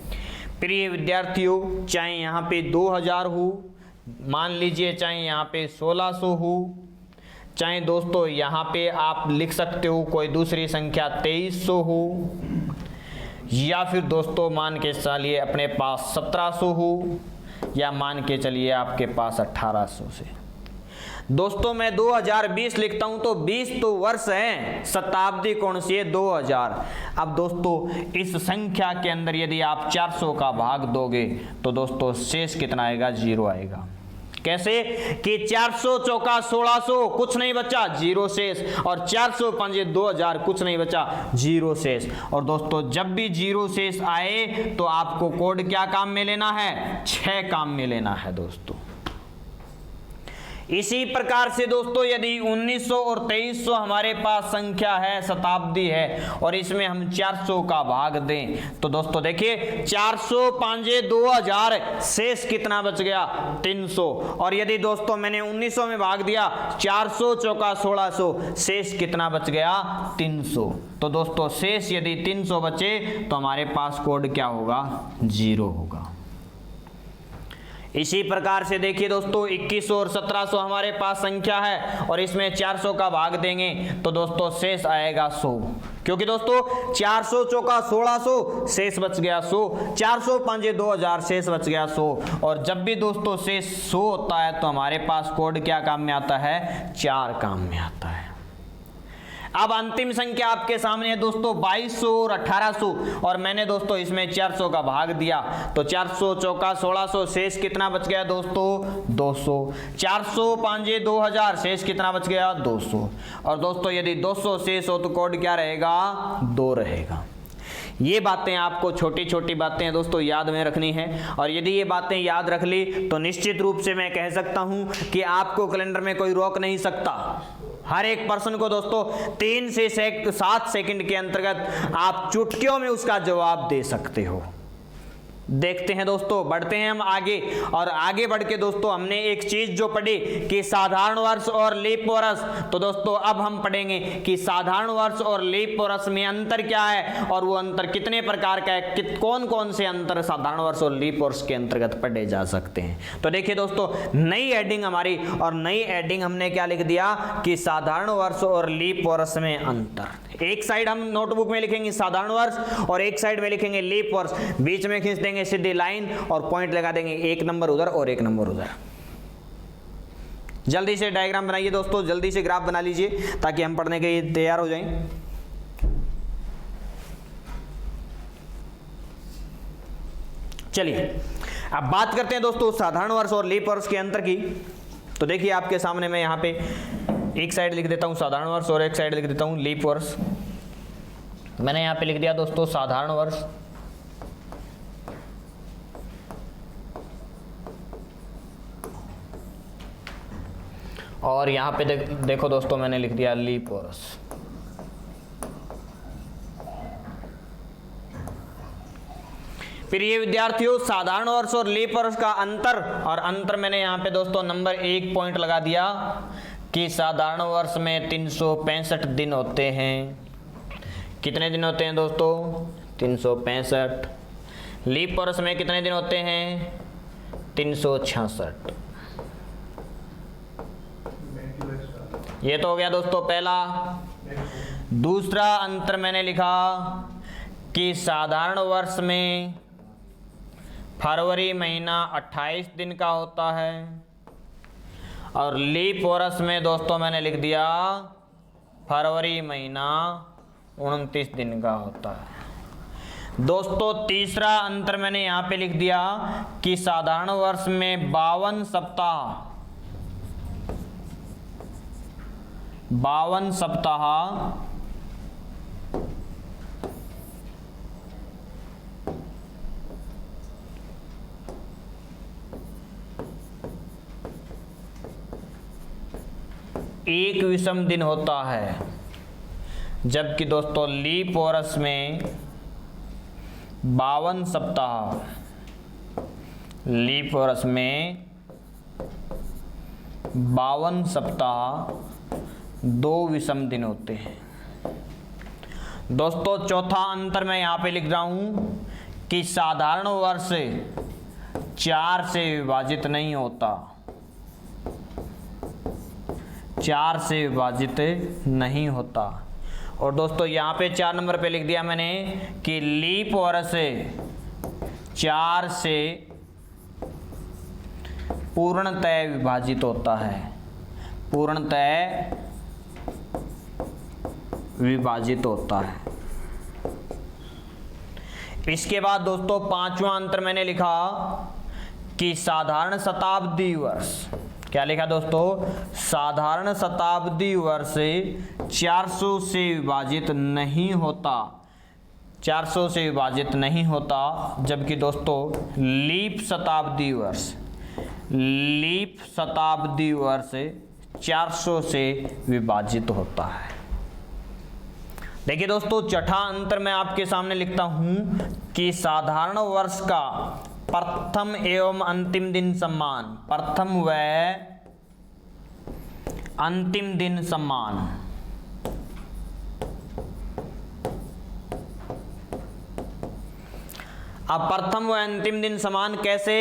प्रिय विद्यार्थियों, चाहे यहाँ पे 2000 हो, मान लीजिए चाहे यहाँ पे 1600 हो, चाहे दोस्तों यहाँ पे आप लिख सकते हो कोई दूसरी संख्या 2300 हो, या फिर दोस्तों मान के चलिए अपने पास 1700 हो, या मान के चलिए आपके पास 1800 से। दोस्तों मैं 2020 लिखता हूं तो 20 तो वर्ष हैं, शताब्दी कौन सी है, 2000। अब दोस्तों इस संख्या के अंदर यदि आप 400 का भाग दोगे तो दोस्तों शेष कितना आएगा, 0 आएगा। कैसे कि 400 चौका 1600, कुछ नहीं बचा, 0 शेष, और 400 पंजे 2000, कुछ नहीं बचा, 0 शेष। और दोस्तों जब भी 0 शेष आए तो आपको कोड क्या काम में लेना है, 6 काम में लेना है दोस्तों। इसी प्रकार से दोस्तों यदि 1900 और 2300 हमारे पास संख्या है, शताब्दी है, और इसमें हम 400 का भाग दें तो दोस्तों देखिए 400 पांजे 2000, शेष कितना बच गया, 300। और यदि दोस्तों मैंने 1900 में भाग दिया, 400 चौका 1600, शेष कितना बच गया, 300। तो दोस्तों शेष यदि 300 बचे तो हमारे पास कोड क्या होगा, 0 होगा। इसी प्रकार से देखिए दोस्तों 2100 और 1700 हमारे पास संख्या है, और इसमें 400 का भाग देंगे तो दोस्तों शेष आएगा 100, क्योंकि दोस्तों 400 चौका 1600, शेष बच गया 100, 400 पांजे 2000, शेष बच गया 100। और जब भी दोस्तों शेष 100 होता है तो हमारे पास कोड क्या काम में आता है, 4 काम में आता है। अब अंतिम संख्या आपके सामने है दोस्तों 2200 और 1800, और मैंने दोस्तों इसमें 400 का भाग दिया तो 400 चौका 1600, शेष कितना बच गया दोस्तों, 200। 400 पांजे 2000, शेष कितना बच गया, 200। और दोस्तों यदि 200 शेष हो तो कोड क्या रहेगा, 2 रहेगा। ये बातें आपको छोटी छोटी बातें दोस्तों याद में रखनी है, और यदि ये बातें याद रख ली तो निश्चित रूप से मैं कह सकता हूं कि आपको कैलेंडर में कोई रोक नहीं सकता। हर एक पर्सन को दोस्तों 3 से 7 सेकंड के अंतर्गत आप चुटकियों में उसका जवाब दे सकते हो। देखते हैं दोस्तों, बढ़ते हैं हम आगे, और आगे बढ़ के दोस्तों हमने एक चीज जो पढ़ी कि साधारण वर्ष और लीप वर्ष, तो दोस्तों अब हम पढ़ेंगे कि साधारण वर्ष और लीप वर्ष में अंतर क्या है और वो अंतर कितने प्रकार का है, कौन कौन से अंतर साधारण वर्ष और लीप वर्ष के अंतर्गत पढ़े जा सकते हैं। तो देखिए दोस्तों, नई हेडिंग हमारी, और नई हेडिंग हमने क्या लिख दिया कि साधारण वर्ष और लीप वर्ष में अंतर। एक साइड हम नोटबुक में लिखेंगे साधारण वर्ष और एक साइड में लिखेंगे लीप वर्ष, बीच में खींच देंगे सीधी लाइन और पॉइंट लगा देंगे, 1 नंबर उधर और 1 नंबर उधर। जल्दी से डायग्राम बनाइए दोस्तों, जल्दी से ग्राफ बना लीजिए ताकि हम पढ़ने के लिए तैयार हो जाएं। चलिए अब बात करते हैं दोस्तों साधारण वर्ष और लीप वर्ष के अंतर की। तो देखिए आपके सामने मैं यहाँ पे एक साइड लिख देता हूँ साधारण वर्ष और एक साइड लिख देता हूँ लीप वर्ष। मैंने यहाँ पे लिख दिया दोस्तों साधारण वर्ष, और यहाँ पे देखो दोस्तों मैंने लिख दिया लीप वर्ष। फिर ये विद्यार्थियों साधारण वर्ष और लीप वर्ष का अंतर, और अंतर मैंने यहाँ पे दोस्तों नंबर 1 पॉइंट लगा दिया कि साधारण वर्ष में 365 दिन होते हैं। कितने दिन होते हैं दोस्तों? 365। लीप वर्ष में कितने दिन होते हैं? 366। ये तो हो गया दोस्तों पहला। दूसरा अंतर मैंने लिखा कि साधारण वर्ष में फरवरी महीना 28 दिन का होता है, और लीप वर्ष में दोस्तों मैंने लिख दिया फरवरी महीना 29 दिन का होता है। दोस्तों तीसरा अंतर मैंने यहाँ पे लिख दिया कि साधारण वर्ष में 52 सप्ताह, 52 सप्ताह एक विषम दिन होता है, जबकि दोस्तों लीप वर्ष में 52 सप्ताह, लीप वर्ष में 52 सप्ताह 2 विषम दिन होते हैं। दोस्तों चौथा अंतर मैं यहाँ पे लिख रहा हूँ कि साधारण वर्ष 4 से विभाजित नहीं होता, 4 से विभाजित नहीं होता। और दोस्तों यहाँ पे 4 नंबर पे लिख दिया मैंने कि लीप वर्ष 4 से पूर्णतः विभाजित होता है, पूर्णतः विभाजित होता है। इसके बाद दोस्तों 5वां अंतर मैंने लिखा कि साधारण शताब्दी वर्ष, क्या लिखा दोस्तों? साधारण शताब्दी वर्ष 400 से विभाजित नहीं होता, 400 से विभाजित नहीं होता, जबकि दोस्तों लीप शताब्दी वर्ष, लीप शताब्दी वर्ष 400 से विभाजित होता है। देखिए दोस्तों छठा अंतर मैं आपके सामने लिखता हूं कि साधारण वर्ष का प्रथम एवं अंतिम दिन समान, प्रथम व अंतिम दिन समान। अब प्रथम व अंतिम दिन समान कैसे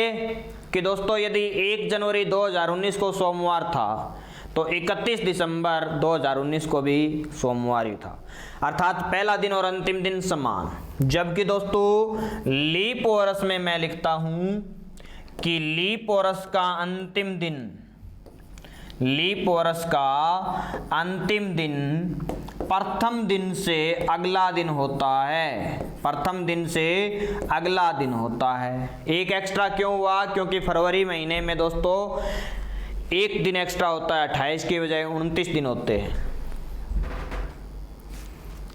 कि दोस्तों यदि 1 जनवरी 2019 को सोमवार था तो 31 दिसंबर 2019 को भी सोमवार ही था, अर्थात पहला दिन और अंतिम दिन समान। जबकि दोस्तों लीप वर्ष में मैं लिखता हूं कि लीप वर्ष का अंतिम दिन, लीप वर्ष का अंतिम दिन प्रथम दिन से अगला दिन होता है, प्रथम दिन से अगला दिन होता है। एक एक्स्ट्रा क्यों हुआ? क्योंकि फरवरी महीने में दोस्तों एक दिन एक्स्ट्रा होता है, 28 के बजाय 29 दिन होते हैं।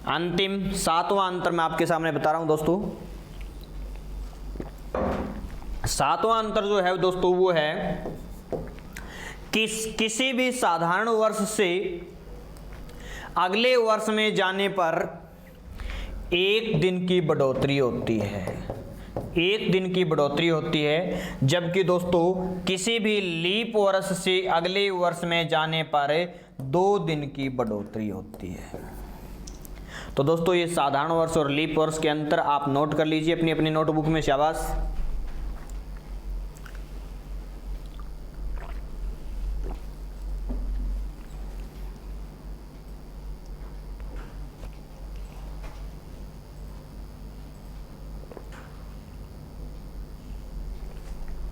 अंतिम 7वां अंतर मैं आपके सामने बता रहा हूं दोस्तों। 7वां अंतर जो है दोस्तों वो है किसी भी साधारण वर्ष से अगले वर्ष में जाने पर 1 दिन की बढ़ोतरी होती है। 1 दिन की बढ़ोतरी होती है, जबकि दोस्तों किसी भी लीप वर्ष से अगले वर्ष में जाने पर 2 दिन की बढ़ोतरी होती है। तो दोस्तों ये साधारण वर्ष और लीप वर्ष के अंतर आप नोट कर लीजिए अपनी अपनी नोटबुक में। शाबाश।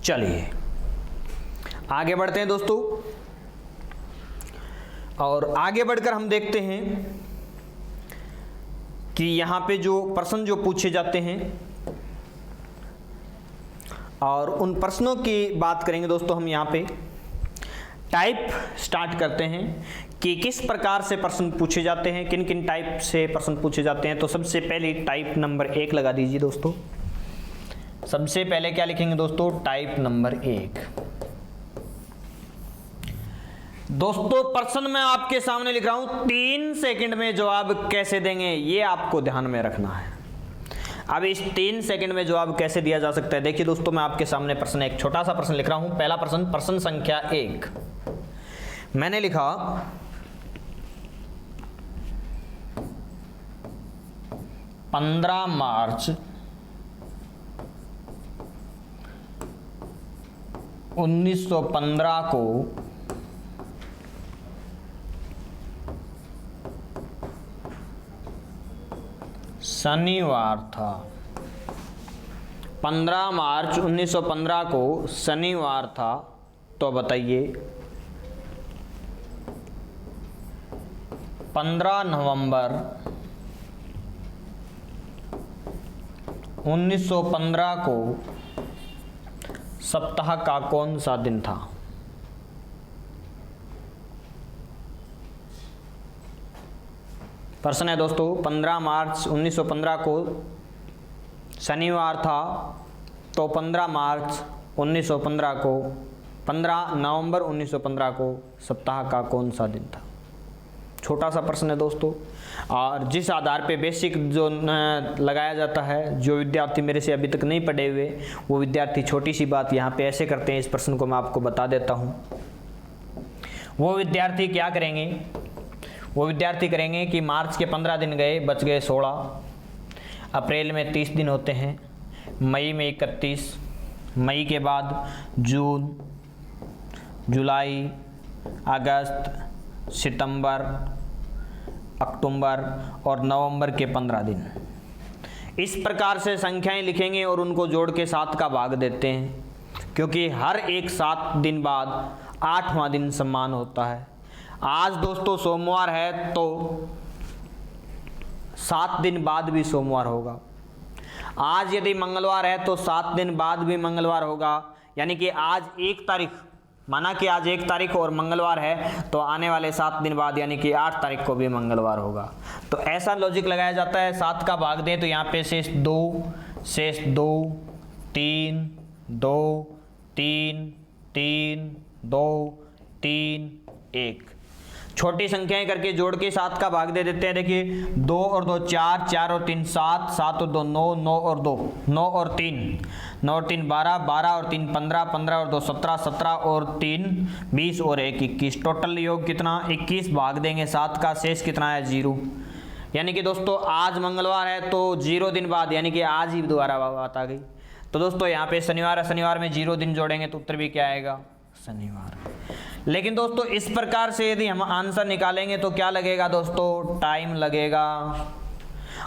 चलिए आगे बढ़ते हैं दोस्तों, और आगे बढ़कर हम देखते हैं कि यहाँ पे जो प्रश्न जो पूछे जाते हैं और उन प्रश्नों की बात करेंगे दोस्तों। हम यहाँ पे टाइप स्टार्ट करते हैं कि किस प्रकार से प्रश्न पूछे जाते हैं, किन किन टाइप से प्रश्न पूछे जाते हैं। तो सबसे पहले टाइप नंबर 1 लगा दीजिए दोस्तों। सबसे पहले क्या लिखेंगे दोस्तों? Type number 1। दोस्तों प्रश्न मैं आपके सामने लिख रहा हूं, 3 सेकंड में जवाब कैसे देंगे ये आपको ध्यान में रखना है। अब इस 3 सेकंड में जवाब कैसे दिया जा सकता है, देखिए दोस्तों मैं आपके सामने प्रश्न, एक छोटा सा प्रश्न लिख रहा हूं। पहला प्रश्न, प्रश्न संख्या 1 मैंने लिखा 15 मार्च 1915 को शनिवार था। 15 मार्च 1915 को शनिवार था। तो बताइए 15 नवंबर 1915 को सप्ताह का कौन सा दिन था? प्रश्न है दोस्तों, 15 मार्च 1915 को शनिवार था, तो 15 मार्च 1915 को 15 नवंबर 1915 को सप्ताह का कौन सा दिन था? छोटा सा प्रश्न है दोस्तों, और जिस आधार पे बेसिक जो लगाया जाता है, जो विद्यार्थी मेरे से अभी तक नहीं पढ़े हुए वो विद्यार्थी छोटी सी बात यहाँ पे ऐसे करते हैं। इस प्रश्न को मैं आपको बता देता हूँ। वो विद्यार्थी क्या करेंगे, वो विद्यार्थी करेंगे कि मार्च के 15 दिन गए, बच गए 16, अप्रैल में 30 दिन होते हैं, मई में 31, मई के बाद जून, जुलाई, अगस्त, सितंबर, अक्टूबर और नवंबर के 15 दिन। इस प्रकार से संख्याएं लिखेंगे और उनको जोड़ के 7 का भाग देते हैं, क्योंकि हर एक 7 दिन बाद 8वां दिन समान होता है। आज दोस्तों सोमवार है तो 7 दिन बाद भी सोमवार होगा। आज यदि मंगलवार है तो 7 दिन बाद भी मंगलवार होगा। यानी कि आज 1 तारीख, माना कि आज 1 तारीख और मंगलवार है तो आने वाले 7 दिन बाद यानी कि 8 तारीख को भी मंगलवार होगा। तो ऐसा लॉजिक लगाया जाता है। 7 का भाग दें तो यहाँ पे शेष 2, शेष 2, 3, 2, 3, 3, 2, 3, 1। छोटी संख्याएं करके जोड़ के 7 का भाग दे देते हैं। देखिए 2 और 2 4, 4 और 3 7, 7 और 2 9, 9 और 2 9 और 3, 9 और 3 12, 12 और 3 15, 15 और 2 17, 17 और 3 20 और 1 21। टोटल योग कितना? 21। भाग देंगे 7 का, शेष कितना है? 0। यानी कि दोस्तों आज मंगलवार है तो 0 दिन बाद यानी कि आज ही दोबारा बात आ गई। तो दोस्तों यहाँ पे शनिवार है, शनिवार में 0 दिन जोड़ेंगे तो उत्तर भी क्या आएगा? शनिवार। लेकिन दोस्तों इस प्रकार से यदि हम आंसर निकालेंगे तो क्या लगेगा दोस्तों? टाइम लगेगा।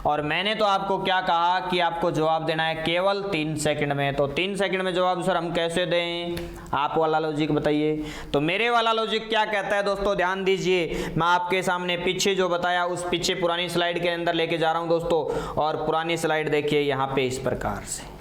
और मैंने तो आपको क्या कहा कि आपको जवाब देना है केवल 3 सेकंड में। तो 3 सेकंड में जवाब सर हम कैसे दें? आप वाला लॉजिक बताइए। तो मेरे वाला लॉजिक क्या कहता है दोस्तों, ध्यान दीजिए। मैं आपके सामने पीछे जो बताया उस पीछे पुरानी स्लाइड के अंदर लेके जा रहा हूं दोस्तों, और पुरानी स्लाइड देखिए यहाँ पे इस प्रकार से।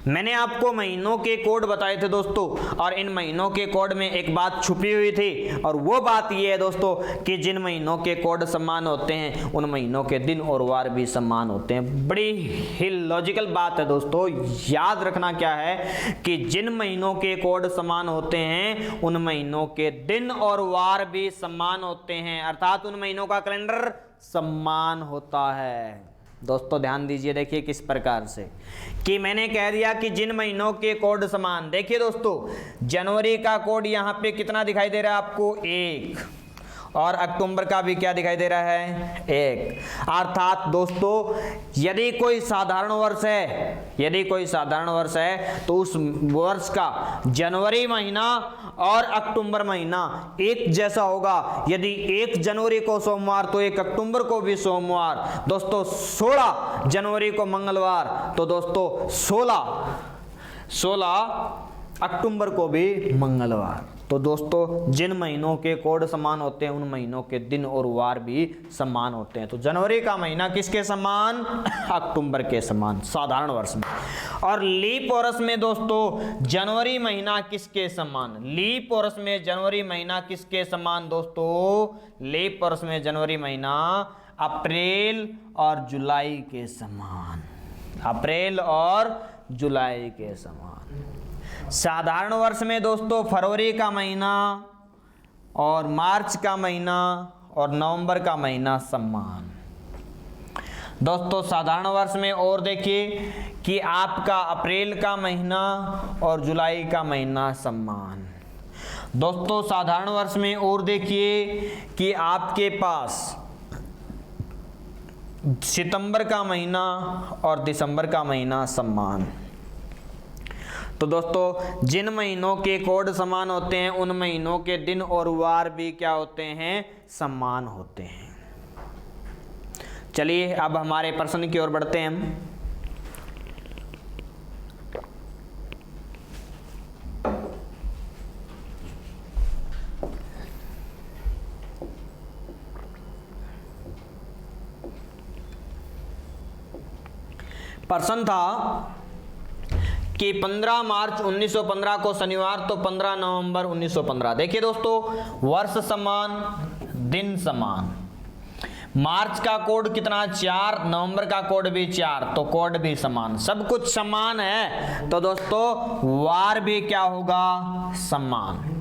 मैंने आपको महीनों के कोड बताए थे दोस्तों, और इन महीनों के कोड में एक बात छुपी हुई थी, और वो बात ये है दोस्तों कि जिन महीनों के कोड समान होते हैं उन महीनों के दिन और वार भी समान होते हैं। बड़ी ही लॉजिकल बात है दोस्तों, याद रखना क्या है कि जिन महीनों के कोड समान होते हैं उन महीनों के दिन और वार भी समान होते हैं, अर्थात उन महीनों का कैलेंडर समान होता है। दोस्तों ध्यान दीजिए, देखिए किस प्रकार से कि मैंने कह दिया कि जिन महीनों के कोड समान। देखिए दोस्तों, जनवरी का कोड यहाँ पे कितना दिखाई दे रहा है आपको? 1, और अक्टूबर का भी क्या दिखाई दे रहा है? 1। अर्थात दोस्तों यदि कोई साधारण वर्ष है, तो उस वर्ष का जनवरी महीना और अक्टूबर महीना एक जैसा होगा। यदि 1 जनवरी को सोमवार तो 1 अक्टूबर को भी सोमवार। दोस्तों 16 जनवरी को मंगलवार, तो दोस्तों 16 अक्टूबर को भी मंगलवार। तो दोस्तों जिन महीनों के कोड समान होते हैं उन महीनों के दिन और वार भी समान होते हैं। तो जनवरी का महीना किसके समान? अक्टूबर के समान, साधारण वर्ष में। और लीप वर्ष में दोस्तों जनवरी महीना किसके समान? लीप वर्ष में जनवरी महीना किसके समान दोस्तों? लीप वर्ष में जनवरी महीना अप्रैल और जुलाई के समान, अप्रैल और जुलाई के समान। साधारण वर्ष में दोस्तों फरवरी का महीना और मार्च का महीना और नवंबर का महीना समान। दोस्तों साधारण वर्ष में और देखिए कि आपका अप्रैल का महीना और जुलाई का महीना समान। दोस्तों साधारण वर्ष में और देखिए कि आपके पास सितंबर का महीना और दिसंबर का महीना समान। तो दोस्तों जिन महीनों के कोड समान होते हैं उन महीनों के दिन और वार भी क्या होते हैं? समान होते हैं। चलिए अब हमारे प्रश्न की ओर बढ़ते हैं हम। प्रश्न था कि 15 मार्च 1915 को शनिवार तो 15 नवंबर 1915। देखिए दोस्तों वर्ष समान, दिन समान। मार्च का कोड कितना? 4, नवंबर का कोड भी 4, तो कोड भी समान, सब कुछ समान है। तो दोस्तों वार भी क्या होगा? समान।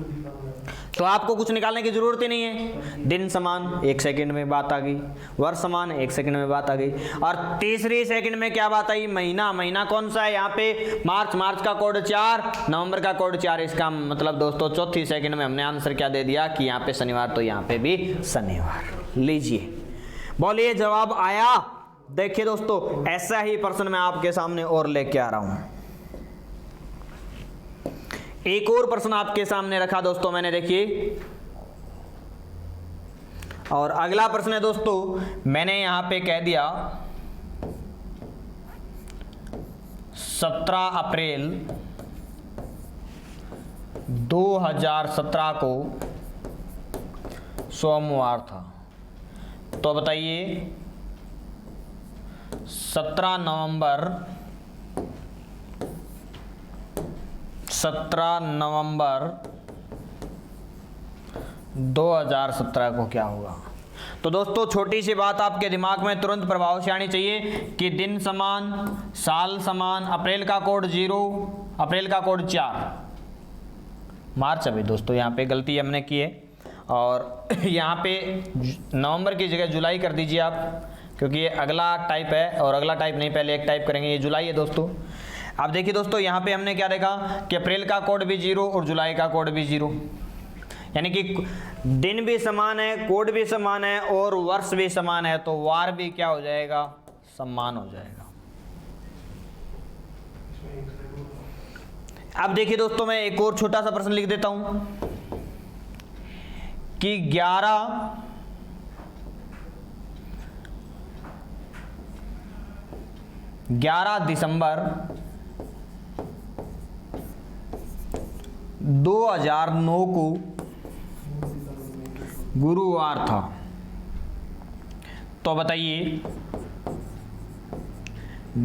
तो आपको कुछ निकालने की जरूरत ही नहीं है। दिन समान, 1 सेकंड में बात आ गई। वर्ष समान, 1 सेकंड में बात आ गई। और तीसरी सेकंड में क्या बात आई? महीना। महीना कौन सा है यहाँ पे? मार्च। मार्च का कोड 4, नवंबर का कोड 4। इसका मतलब दोस्तों चौथी सेकंड में हमने आंसर क्या दे दिया कि यहाँ पे शनिवार तो यहाँ पे भी शनिवार। लीजिए बोलिए जवाब आया? देखिए दोस्तों ऐसा ही प्रश्न मैं आपके सामने और लेके आ रहा हूं। एक और प्रश्न आपके सामने रखा दोस्तों मैंने, देखिए। और अगला प्रश्न है दोस्तों, मैंने यहां पे कह दिया 17 अप्रैल 2017 को सोमवार था। तो बताइए 17 नवंबर 2017 को क्या होगा? तो दोस्तों छोटी सी बात आपके दिमाग में तुरंत प्रभाव से आनी चाहिए कि दिन समान, साल समान, अप्रैल का कोड 0, अप्रैल का कोड 4, मार्च। अभी दोस्तों यहाँ पे गलती हमने की है और यहाँ पे नवंबर की जगह जुलाई कर दीजिए आप, क्योंकि ये अगला टाइप है और अगला टाइप नहीं, पहले एक टाइप करेंगे। ये जुलाई है दोस्तों। अब देखिए दोस्तों यहाँ पे हमने क्या देखा कि अप्रैल का कोड भी 0 और जुलाई का कोड भी 0, यानी कि दिन भी समान है, कोड भी समान है और वर्ष भी समान है, तो वार भी क्या हो जाएगा? समान हो जाएगा। अब देखिए दोस्तों मैं एक और छोटा सा प्रश्न लिख देता हूं कि 11 दिसंबर 2009 को गुरुवार था। तो बताइए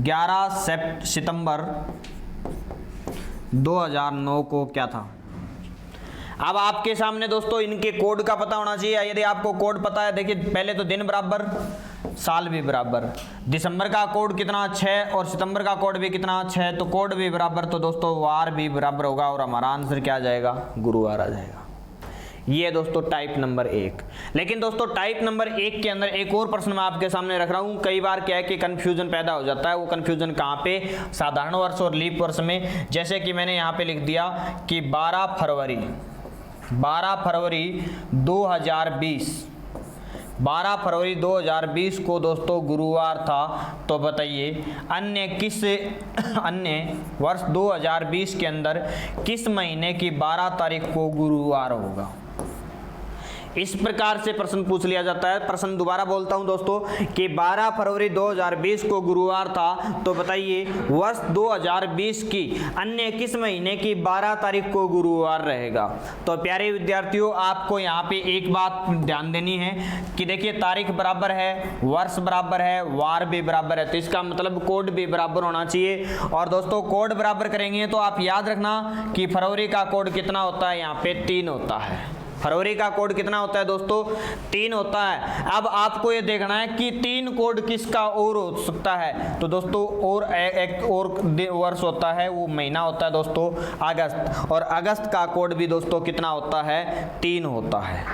11 सितंबर 2009 को क्या था। अब आपके सामने दोस्तों इनके कोड का पता होना चाहिए। यदि आपको कोड पता है, देखिए पहले तो दिन बराबर, साल भी बराबर, दिसंबर का कोड कितना 6 और सितंबर का कोड भी कितना 6, तो कोड भी बराबर, तो दोस्तों वार भी बराबर होगा और हमारा आंसर क्या आ जाएगा, गुरुवार आ जाएगा। ये दोस्तों टाइप नंबर 1। लेकिन दोस्तों टाइप नंबर 1 के अंदर एक और प्रश्न मैं आपके सामने रख रहा हूँ। कई बार क्या है कि कंफ्यूजन पैदा हो जाता है। वो कंफ्यूजन कहाँ पे, साधारण वर्ष और लीप वर्ष में। जैसे कि मैंने यहाँ पे लिख दिया कि 12 फरवरी 2020 को दोस्तों गुरुवार था, तो बताइए अन्य वर्ष 2020 के अंदर किस महीने की 12 तारीख को गुरुवार होगा। इस प्रकार से प्रश्न पूछ लिया जाता है। प्रश्न दोबारा बोलता हूं दोस्तों कि 12 फरवरी 2020 को गुरुवार था, तो बताइए वर्ष 2020 की अन्य किस महीने की 12 तारीख को गुरुवार रहेगा। तो प्यारे विद्यार्थियों, आपको यहाँ पे एक बात ध्यान देनी है कि देखिए तारीख बराबर है, वर्ष बराबर है, वार भी बराबर है, तो इसका मतलब कोड भी बराबर होना चाहिए। और दोस्तों कोड बराबर करेंगे तो आप याद रखना कि फरवरी का कोड कितना होता है, यहाँ पे 3 होता है। फरवरी का कोड कितना होता है दोस्तों, 3 होता है। अब आपको ये देखना है कि 3 कोड किसका और हो सकता है। तो दोस्तों और एक और वर्ष होता है, वो महीना होता है दोस्तों अगस्त, और अगस्त का कोड भी दोस्तों कितना होता है, 3 होता है।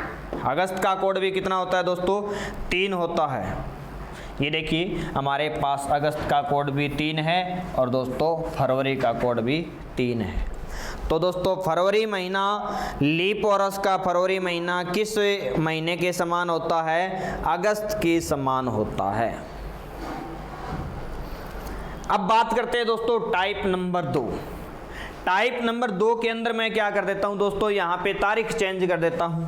अगस्त का कोड भी कितना होता है दोस्तों, 3 होता है। ये देखिए हमारे पास अगस्त का कोड भी 3 है और दोस्तों फरवरी का कोड भी 3 है। तो दोस्तों फरवरी महीना, लीप वर्ष का फरवरी महीना किस महीने के समान होता है, अगस्त के समान होता है। अब बात करते हैं दोस्तों टाइप नंबर 2। टाइप नंबर 2 के अंदर मैं क्या कर देता हूं दोस्तों, यहां पे तारीख चेंज कर देता हूं।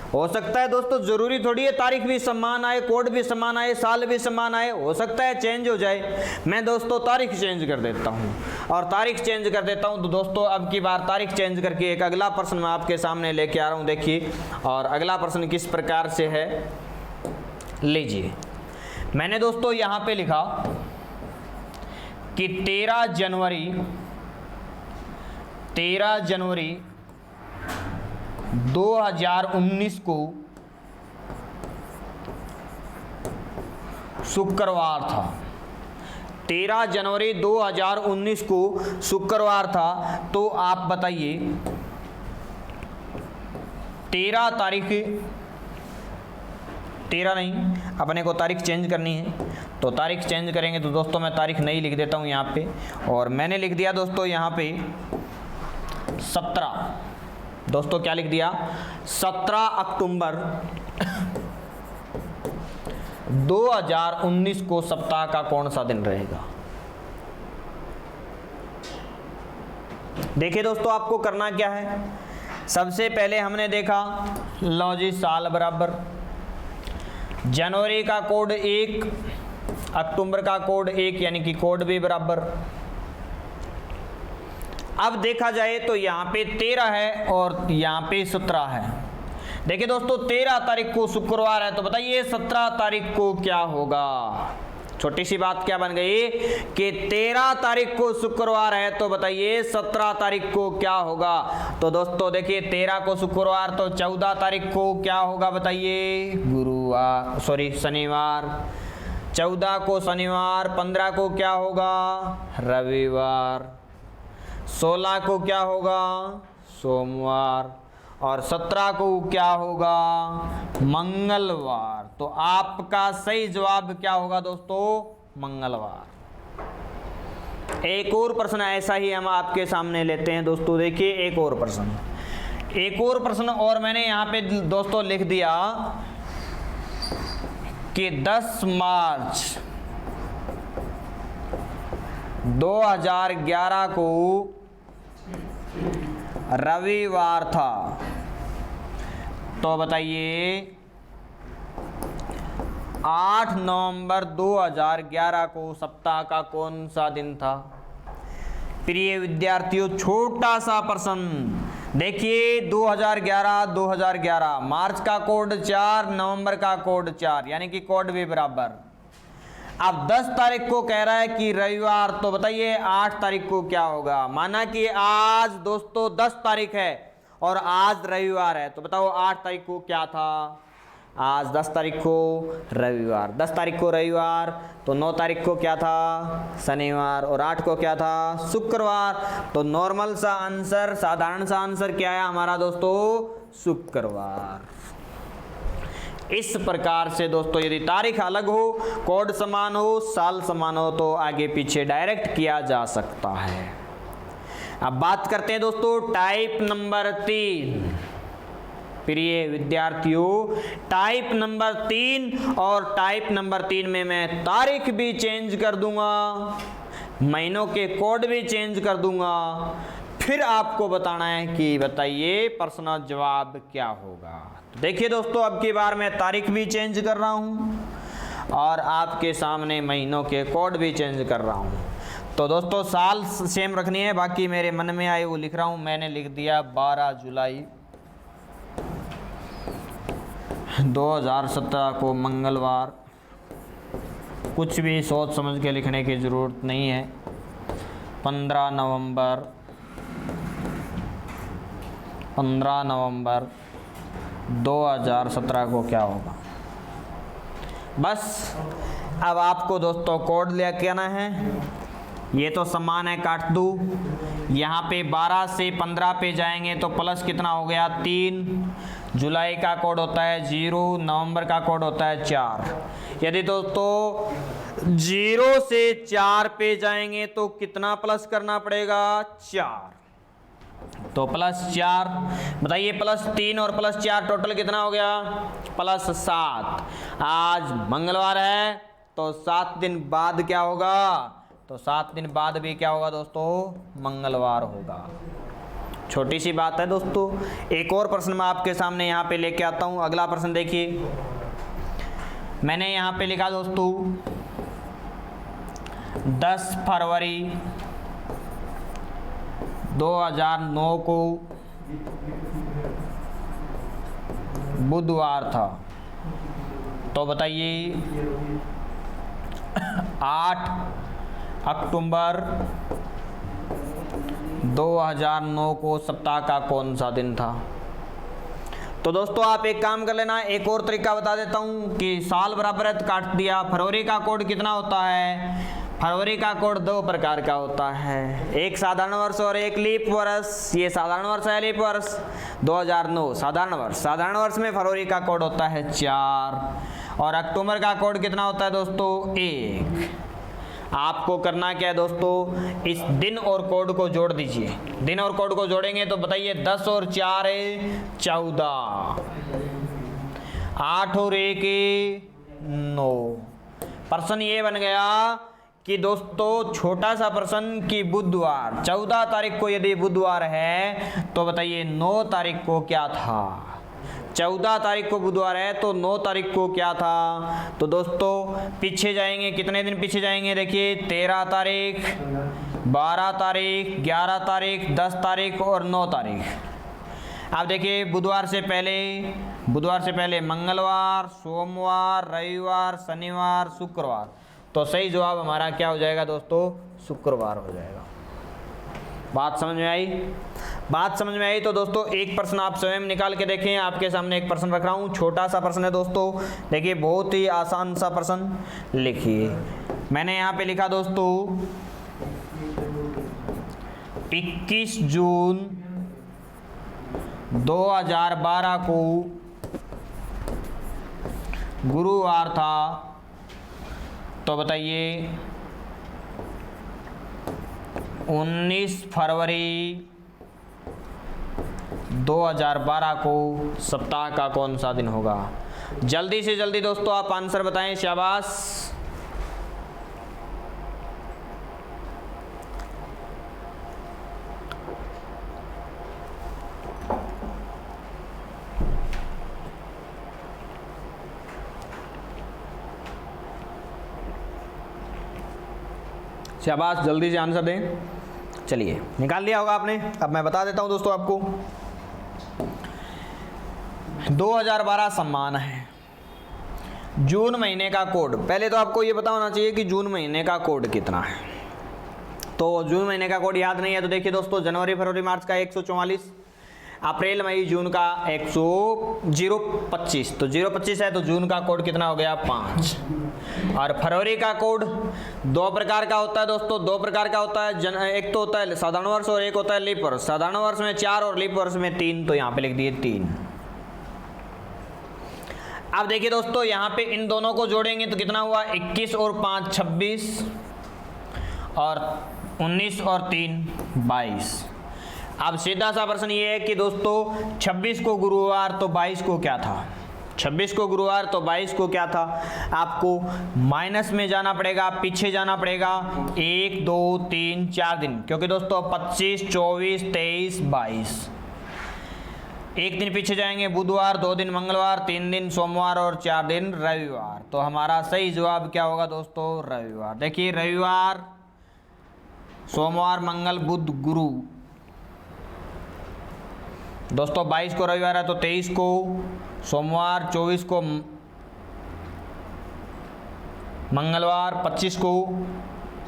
हो सकता है दोस्तों, जरूरी थोड़ी है तारीख भी समान आए, कोड भी समान आए, साल भी समान आए, हो सकता है चेंज हो जाए। मैं दोस्तों तारीख चेंज कर देता हूं, और तारीख चेंज कर देता हूं तो दोस्तों अब की बार तारीख चेंज करके एक अगला प्रश्न मैं आपके सामने लेके आ रहा हूं। देखिए, और अगला प्रश्न किस प्रकार से है, लीजिए। मैंने दोस्तों यहां पे लिखा कि 13 जनवरी 2019 को शुक्रवार था। 13 जनवरी 2019 को शुक्रवार था। तो आप बताइए 13 तारीख, 13 नहीं, अपने को तारीख चेंज करनी है, तो तारीख चेंज करेंगे। तो दोस्तों मैं तारीख नहीं लिख देता हूं यहाँ पे, और मैंने लिख दिया दोस्तों यहाँ पे 17। दोस्तों क्या लिख दिया, 17 अक्टूबर 2019 को सप्ताह का कौन सा दिन रहेगा। देखिए दोस्तों आपको करना क्या है, सबसे पहले हमने देखा लो जी साल बराबर, जनवरी का कोड 1, अक्टूबर का कोड 1, यानी कि कोड भी बराबर। अब देखा जाए तो यहाँ पे 13 है और यहाँ पे 17 है। देखिए दोस्तों 13 तारीख को शुक्रवार है, तो बताइए 17 तारीख को क्या होगा। छोटी सी बात क्या बन गई कि 13 तारीख को शुक्रवार है, तो बताइए 17 तारीख को क्या होगा। तो दोस्तों देखिए 13 को शुक्रवार, तो 14 तारीख को क्या होगा बताइए, शनिवार। 14 को शनिवार, 15 को क्या होगा, रविवार। 16 को क्या होगा, सोमवार। और 17 को क्या होगा, मंगलवार। तो आपका सही जवाब क्या होगा दोस्तों, मंगलवार। एक और प्रश्न ऐसा ही हम आपके सामने लेते हैं दोस्तों। देखिए एक और प्रश्न और मैंने यहाँ पे दोस्तों लिख दिया कि 10 मार्च 2011 को रविवार था। तो बताइए 8 नवंबर 2011 को सप्ताह का कौन सा दिन था। प्रिय विद्यार्थियों छोटा सा प्रश्न देखिए, 2011 मार्च का कोड 4, नवंबर का कोड 4, यानी कि कोड भी बराबर। अब 10 तारीख को कह रहा है कि रविवार, तो बताइए 8 तारीख को क्या होगा। माना कि आज दोस्तों 10 तारीख है और आज रविवार है, तो बताओ 8 तारीख को क्या था। आज 10 तारीख को रविवार, 10 तारीख को रविवार, तो 9 तारीख को क्या था, शनिवार, और 8 को क्या था, शुक्रवार। तो नॉर्मल सा आंसर, साधारण सा आंसर क्या है हमारा दोस्तों, शुक्रवार। इस प्रकार से दोस्तों यदि तारीख अलग हो, कोड समान हो, साल समान हो, तो आगे पीछे डायरेक्ट किया जा सकता है। अब बात करते हैं दोस्तों टाइप नंबर 3। प्रिय विद्यार्थियों, टाइप नंबर 3 और टाइप नंबर 3 में मैं तारीख भी चेंज कर दूंगा, महीनों के कोड भी चेंज कर दूंगा, फिर आपको बताना है कि बताइए प्रश्न जवाब क्या होगा। तो देखिए दोस्तों, अब की बार मैं तारीख भी चेंज कर रहा हूं और आपके सामने महीनों के कोड भी चेंज कर रहा हूं। तो दोस्तों साल सेम रखनी है, बाकी मेरे मन में आए वो लिख रहा हूं। मैंने लिख दिया 12 जुलाई 2017 को मंगलवार। कुछ भी सोच समझ के लिखने की ज़रूरत नहीं है। 15 नवंबर 2017 को क्या होगा। बस अब आपको दोस्तों कोड लेके आना है। ये तो समान है, काट दूँ। यहाँ पे 12 से 15 पे जाएंगे तो प्लस कितना हो गया, 3। जुलाई का कोड होता है 0, नवंबर का कोड होता है 4। यदि दोस्तों 0 से 4 पे जाएंगे तो कितना प्लस करना पड़ेगा, 4। तो +4, बताइए +3 और +4 टोटल कितना हो गया, +7। आज मंगलवार है तो 7 दिन बाद क्या होगा, तो 7 दिन बाद भी क्या होगा दोस्तों, मंगलवार होगा। छोटी सी बात है दोस्तों। एक और प्रश्न मैं आपके सामने यहाँ पे लेके आता हूँ। अगला प्रश्न देखिए, मैंने यहाँ पे लिखा दोस्तों 10 फरवरी 2009 को बुधवार था। तो बताइए 8 अक्टूबर 2009 को सप्ताह का कौन सा दिन था। तो दोस्तों आप एक काम कर लेना, एक और तरीका बता देता हूं कि साल बराबर है तो काट दिया। फरवरी का कोड कितना होता है, फरवरी का कोड 2 प्रकार का होता है, एक साधारण वर्ष और एक लीप वर्ष। ये साधारण वर्ष है, लीप वर्ष 2009 साधारण वर्ष। साधारण वर्ष में फरवरी का कोड होता है 4 और अक्टूबर का कोड कितना होता है दोस्तों, 1। आपको करना क्या है दोस्तों, इस दिन और कोड को जोड़ दीजिए। दिन और कोड को जोड़ेंगे तो बताइए 10 और 4 14, 8 और 1 9। प्रश्न ये बन गया कि दोस्तों छोटा सा प्रश्न कि बुधवार 14 तारीख को यदि बुधवार है तो बताइए 9 तारीख को क्या था। 14 तारीख को बुधवार है तो 9 तारीख को क्या था। तो दोस्तों पीछे जाएंगे, कितने दिन पीछे जाएंगे, देखिए 13 तारीख, 12 तारीख, 11 तारीख, 10 तारीख और 9 तारीख। अब देखिए बुधवार से पहले मंगलवार, सोमवार, रविवार, शनिवार, शुक्रवार। तो सही जवाब हमारा क्या हो जाएगा दोस्तों, शुक्रवार हो जाएगा। बात समझ में आई? बात समझ में आई तो दोस्तों एक प्रश्न आप स्वयं निकाल के देखें। आपके सामने एक प्रश्न रख रहा हूँ, छोटा सा प्रश्न है दोस्तों। देखिए बहुत ही आसान सा प्रश्न लिखिए। मैंने यहाँ पे लिखा दोस्तों 21 जून 2012 को गुरुवार था। तो बताइए 19 फरवरी 2012 को सप्ताह का कौन सा दिन होगा। जल्दी से जल्दी दोस्तों आप आंसर बताएं, शाबाश। शाबाश, जल्दी से आंसर दें। चलिए निकाल लिया होगा आपने। अब मैं बता देता हूं दोस्तों आपको 2012 सम्मान है। जून महीने का कोड, पहले तो आपको ये पता होना चाहिए कि जून महीने का कोड कितना है। तो जून महीने का कोड याद नहीं है तो देखिए दोस्तों, जनवरी फरवरी मार्च का 144, अप्रैल मई जून का 025, तो 025 है तो जून का कोड कितना हो गया 5। और फरवरी का कोड दो प्रकार का होता है दोस्तों, दो प्रकार का होता है, एक तो होता है साधारण वर्ष और एक होता है लीप वर्ष। साधारण वर्ष में 4 और लीप वर्ष में 3, तो यहाँ पे लिख दिए 3। अब देखिए दोस्तों, यहाँ पे इन दोनों को जोड़ेंगे तो कितना हुआ 21 और 5 26 और 19 और 3 22। अब सीधा सा प्रश्न ये है कि दोस्तों 26 को गुरुवार तो 22 को क्या था, 26 को गुरुवार तो 22 को क्या था। आपको माइनस में जाना पड़ेगा, पीछे जाना पड़ेगा 1 2 3 4 दिन, क्योंकि दोस्तों 25 24 23 22, एक दिन पीछे जाएंगे बुधवार, 2 दिन मंगलवार, 3 दिन सोमवार और 4 दिन रविवार। तो हमारा सही जवाब क्या होगा दोस्तों, रविवार। देखिए रविवार, सोमवार, मंगल, बुध, गुरु। दोस्तों 22 को रविवार है तो 23 को सोमवार, 24 को मंगलवार, 25 को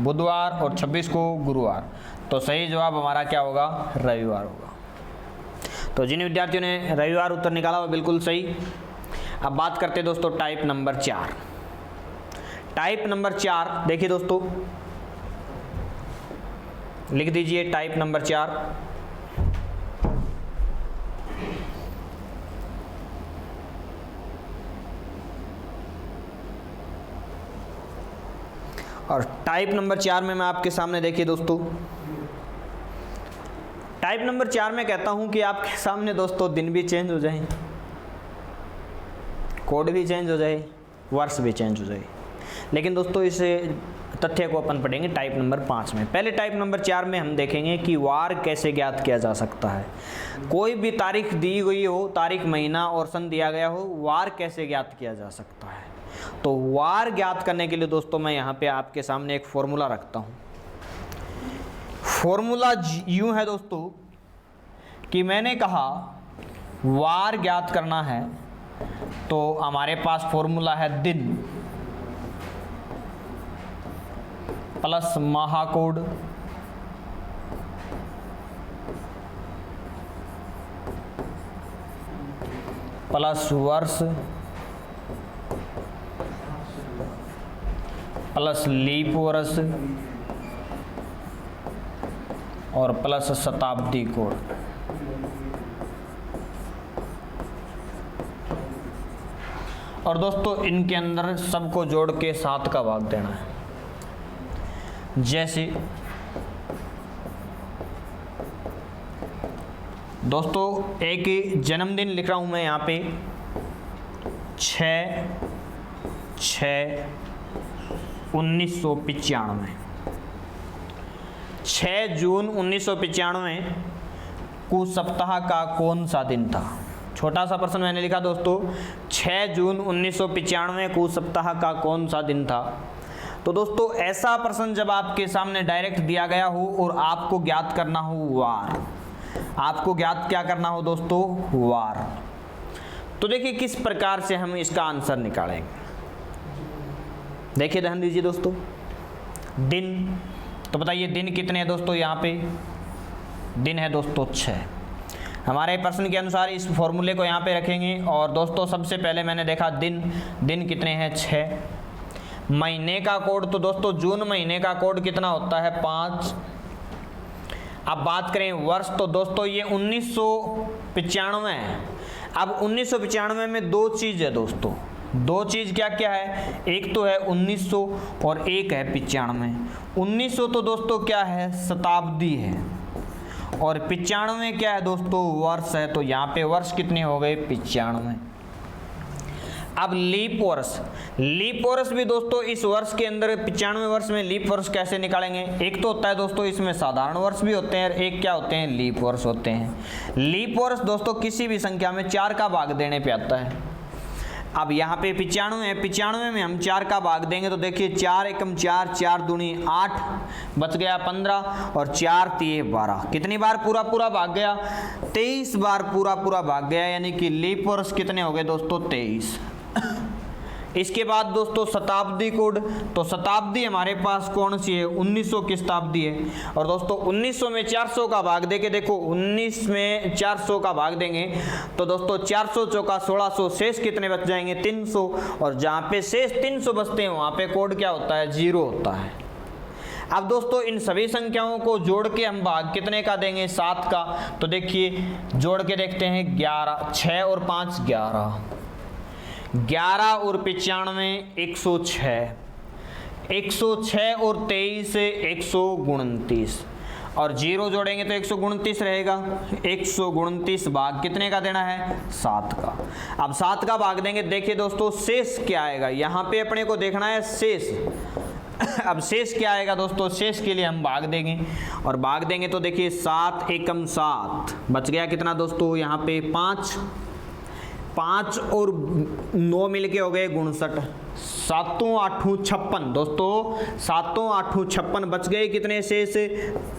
बुधवार और 26 को गुरुवार। तो सही जवाब हमारा क्या होगा, रविवार होगा। तो जिन विद्यार्थियों ने रविवार उत्तर निकाला वो बिल्कुल सही। अब बात करते हैं दोस्तों टाइप नंबर 4। टाइप नंबर 4 देखिए दोस्तों, लिख दीजिए टाइप नंबर 4। और टाइप नंबर 4 में मैं आपके सामने देखिए दोस्तों, टाइप नंबर 4 में कहता हूं कि आपके सामने दोस्तों दिन भी चेंज हो जाए, कोड भी चेंज हो जाए, वर्ष भी चेंज हो जाए। लेकिन दोस्तों इस तथ्य को अपन पढ़ेंगे टाइप नंबर 5 में। पहले टाइप नंबर 4 में हम देखेंगे कि वार कैसे ज्ञात किया जा सकता है। कोई भी तारीख दी गई हो, तारीख महीना और सन दिया गया हो, वार कैसे ज्ञात किया जा सकता है। तो वार ज्ञात करने के लिए दोस्तों मैं यहाँ पे आपके सामने एक फॉर्मूला रखता हूँ। फॉर्मूला यूं है दोस्तों कि मैंने कहा वार ज्ञात करना है तो हमारे पास फॉर्मूला है दिन प्लस महाकोड प्लस वर्ष प्लस लीप वर्ष और प्लस शताब्दी कोड। और दोस्तों इनके अंदर सबको जोड़ के 7 का भाग देना है। जैसे दोस्तों एक जन्मदिन लिख रहा हूं मैं यहाँ पे 6/6/1995। 6 जून 1995 को सप्ताह का कौन सा दिन था। छोटा सा प्रश्न मैंने लिखा दोस्तों, 6 जून 1995 को सप्ताह का कौन सा दिन था। तो दोस्तों ऐसा प्रश्न जब आपके सामने डायरेक्ट दिया गया हो और आपको ज्ञात करना हो वार, आपको ज्ञात क्या करना हो दोस्तों, वार, तो देखिए किस प्रकार से हम इसका आंसर निकालेंगे। देखिए ध्यान दीजिए दोस्तों, दिन, तो बताइए दिन कितने हैं दोस्तों, यहाँ पे दिन है दोस्तों 6। हमारे प्रश्न के अनुसार इस फॉर्मूले को यहाँ पे रखेंगे और दोस्तों सबसे पहले मैंने देखा दिन कितने हैं 6। महीने का कोड, तो दोस्तों जून महीने का कोड कितना होता है 5। अब बात करें वर्ष, तो दोस्तों ये 1995 है। अब 1995 में 2 चीज़ है दोस्तों, 2 चीज़ क्या क्या है, एक तो है 1900 और एक है 95। 1900 तो दोस्तों क्या है, शताब्दी है, और 95 क्या है दोस्तों, वर्ष है। तो यहाँ पे वर्ष कितने हो गए 95। अब लीप वर्ष भी दोस्तों इस वर्ष के अंदर 95 वर्ष में लीप वर्ष कैसे निकालेंगे। एक तो होता है दोस्तों इसमें साधारण वर्ष भी होते हैं, एक क्या होते हैं, लीप वर्ष होते हैं। लीप वर्ष दोस्तों किसी भी संख्या में 4 का भाग देने पे आता है। अब यहाँ पे 95 है, 95 में हम 4 का भाग देंगे तो देखिए 4 एकम 4, 4 दूनी 8, बच गया 15 और 4 तिये 12। कितनी बार पूरा भाग गया, 23 बार पूरा भाग गया, यानी कि लीप वर्ष कितने हो गए दोस्तों 23। इसके बाद दोस्तों शताब्दी कोड, तो शताब्दी हमारे पास कौन सी है, 1900 की शताब्दी है। और दोस्तों 1900 में 400 का भाग देके देखो, 19 में 400 का भाग देंगे तो दोस्तों 400 चौका 1600, शेष कितने बच जाएंगे, 300। और जहाँ पे शेष 300 बचते हैं वहाँ पे कोड क्या होता है, 0 होता है। अब दोस्तों इन सभी संख्याओं को जोड़ के हम भाग कितने का देंगे, 7 का। तो देखिए जोड़ के देखते हैं, 11, 6 और 5 11, 11 और 95 106, 106 और 23 129, और 0 जोड़ेंगे तो 129 रहेगा। 129 भाग कितने का देना है, 7 का। अब 7 का भाग देंगे, देखिए दोस्तों शेष क्या आएगा, यहाँ पे अपने को देखना है शेष। अब शेष क्या आएगा दोस्तों, शेष के लिए हम भाग देंगे, और भाग देंगे तो देखिए 7 एकम 7, बच गया कितना दोस्तों, यहाँ पे 5, 5 और 9 मिलके हो गए 59, 7 8 56 दोस्तों, 7 8 56, बच गए कितने शेष,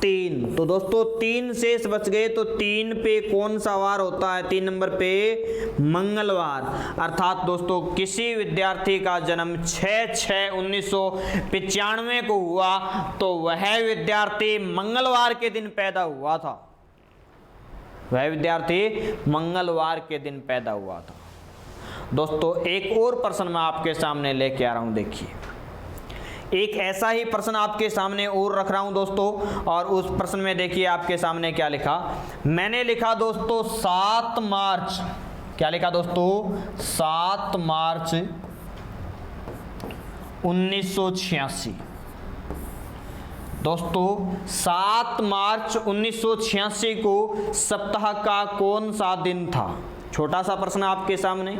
3। तो दोस्तों 3 शेष बच गए, तो 3 पे कौन सा वार होता है, 3 नंबर पे मंगलवार। अर्थात दोस्तों किसी विद्यार्थी का जन्म 6/6/1995 को हुआ तो वह विद्यार्थी मंगलवार के दिन पैदा हुआ था, वह विद्यार्थी मंगलवार के दिन पैदा हुआ था। दोस्तों एक और प्रश्न मैं आपके सामने लेके आ रहा हूं, देखिए एक ऐसा ही प्रश्न आपके सामने और रख रहा हूं दोस्तों, और उस प्रश्न में देखिए आपके सामने क्या लिखा, मैंने लिखा दोस्तों 7 मार्च, क्या लिखा दोस्तों, 7 मार्च 1986। दोस्तों 7 मार्च 1986 को सप्ताह का कौन सा दिन था, छोटा सा प्रश्न आपके सामने।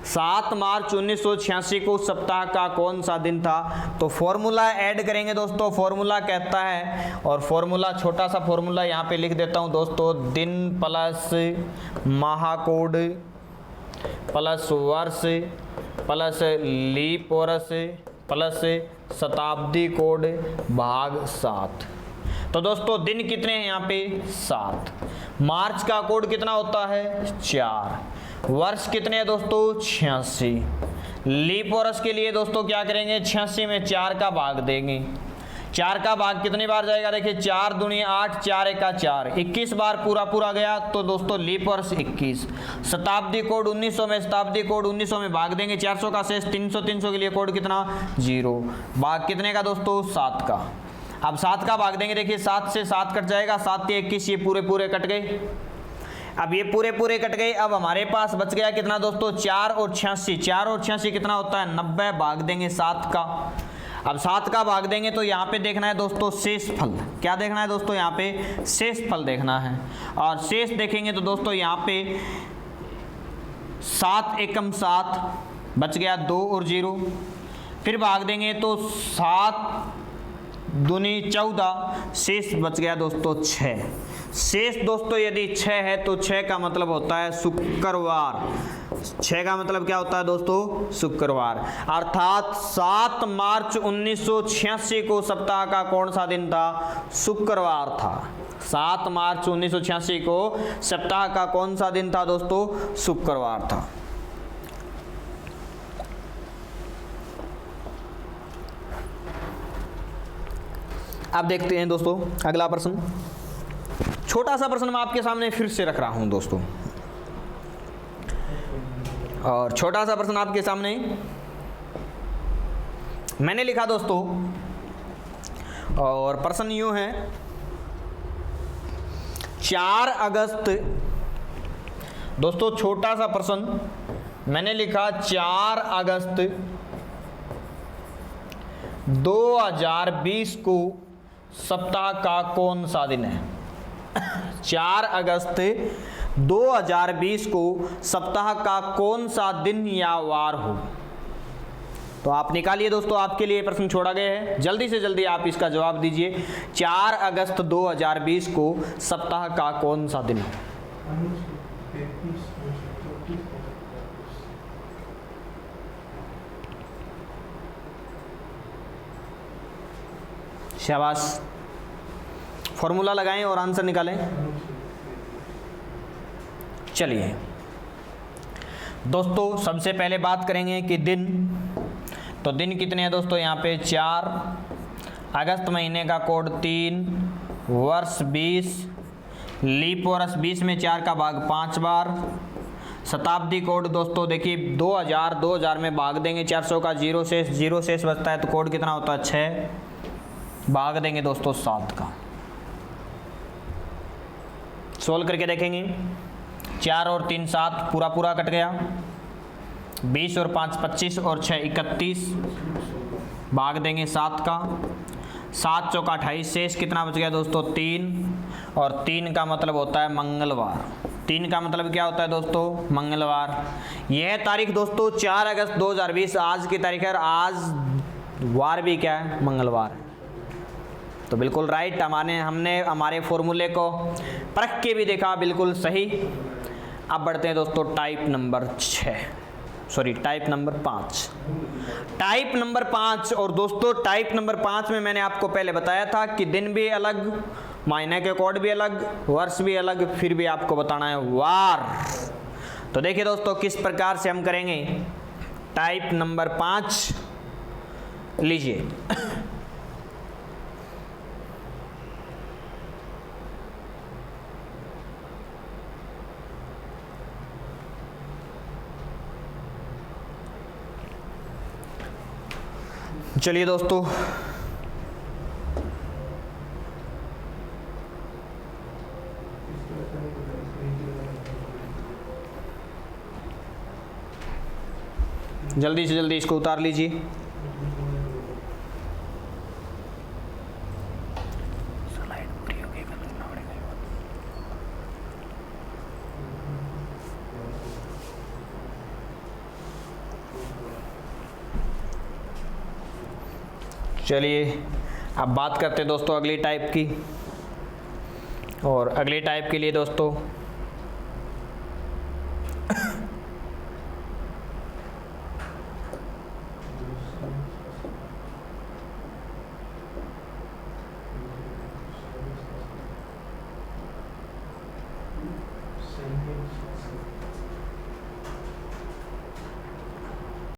7 मार्च 1986 को सप्ताह का कौन सा दिन था, तो फॉर्मूला ऐड करेंगे दोस्तों। फॉर्मूला कहता है, और फॉर्मूला छोटा सा फॉर्मूला यहाँ पे लिख देता हूँ दोस्तों, दिन प्लस महाकोड प्लस वर्ष प्लस लीप वर्ष प्लस शताब्दी कोड भाग 7। तो दोस्तों दिन कितने हैं यहाँ पे, 7। मार्च का कोड कितना होता है, 4। वर्ष कितने हैं दोस्तों, 86। लीप वर्ष के लिए दोस्तों क्या करेंगे, 86 में 4 का भाग देंगे। 4 का भाग कितनी बार जाएगा, देखिए 4 दूनी 8, 4 एका 4, 21 बार पूरा गया, तो दोस्तों लीप वर्ष 21। शताब्दी कोड 1900 में, शताब्दी कोड 1900 में भाग देंगे 400 का शेष 300, 300 के लिए कोड कितना, 0। भाग कितने का दोस्तों, 7 का। अब 7 का भाग देंगे, देखिए 7 से 7 कट जाएगा, 7 के 21, ये पूरे कट गए। अब ये पूरे कट गए। अब हमारे पास बच गया कितना दोस्तों, 4 और 86, 4 और 86 कितना होता है, 90, भाग देंगे 7 का। अब 7 का भाग देंगे तो यहाँ पे देखना है दोस्तों शेष फल, क्या देखना है दोस्तों, यहाँ पे शेष फल देखना है। और शेष देखेंगे तो दोस्तों यहाँ पे 7 एकम 7, बच गया 2 और 0। फिर भाग देंगे तो 7 दूनी 14, शेष बच गया दोस्तों 6। शेष दोस्तों यदि 6 है तो 6 का मतलब होता है शुक्रवार। 6 का मतलब क्या होता है दोस्तों, शुक्रवार। अर्थात 7 मार्च 1986 को सप्ताह का कौन सा दिन था, शुक्रवार था। 7 मार्च 1986 को सप्ताह का कौन सा दिन था दोस्तों, शुक्रवार था। अब देखते हैं दोस्तों अगला प्रश्न। छोटा सा प्रश्न मैं आपके सामने फिर से रख रहा हूं दोस्तों, और छोटा सा प्रश्न आपके सामने मैंने लिखा दोस्तों, और प्रश्न यूं है, 4 अगस्त दोस्तों, छोटा सा प्रश्न मैंने लिखा 4 अगस्त 2020 को सप्ताह का कौन सा दिन है। 4 अगस्त 2020 को सप्ताह का कौन सा दिन या वार हो। तो आप निकालिए दोस्तों, आपके लिए प्रश्न छोड़ा गया है, जल्दी से जल्दी आप इसका जवाब दीजिए। 4 अगस्त 2020 को सप्ताह का कौन सा दिन है। शाबाश, फॉर्मूला लगाएं और आंसर निकालें। चलिए दोस्तों, सबसे पहले बात करेंगे कि दिन तो दिन कितने हैं दोस्तों यहाँ पे 4, अगस्त महीने का कोड 3, वर्ष 20, लीप वर्ष 20 में 4 का भाग 5 बार, शताब्दी कोड दोस्तों देखिए 2000 में भाग देंगे 400 का, जीरो शेष बचता है तो कोड कितना होता है 6, भाग देंगे दोस्तों 7 का। सोल्व करके देखेंगे, 4 और 3 7, पूरा कट गया, 20 और 5 25 और 6 31, भाग देंगे 7 का, 7 चौका 28, शेष कितना बच गया दोस्तों 3, और 3 का मतलब होता है मंगलवार। 3 का मतलब क्या होता है दोस्तों मंगलवार। यह तारीख दोस्तों 4 अगस्त 2020 आज की तारीख है, आज वार भी क्या है मंगलवार है। तो बिल्कुल राइट, हमने हमारे फॉर्मूले को परख के भी देखा, बिल्कुल सही। अब बढ़ते हैं दोस्तों टाइप नंबर 5। टाइप नंबर 5, और दोस्तों टाइप नंबर 5 में मैंने आपको पहले बताया था कि दिन भी अलग, महीने के कोड भी अलग, वर्ष भी अलग, फिर भी आपको बताना है वार। तो देखिए दोस्तों किस प्रकार से हम करेंगे टाइप नंबर 5, लीजिए। चलिए दोस्तों जल्दी से जल्दी इसको उतार लीजिए। चलिए अब बात करते हैं दोस्तों अगली टाइप की, और अगली टाइप के लिए दोस्तों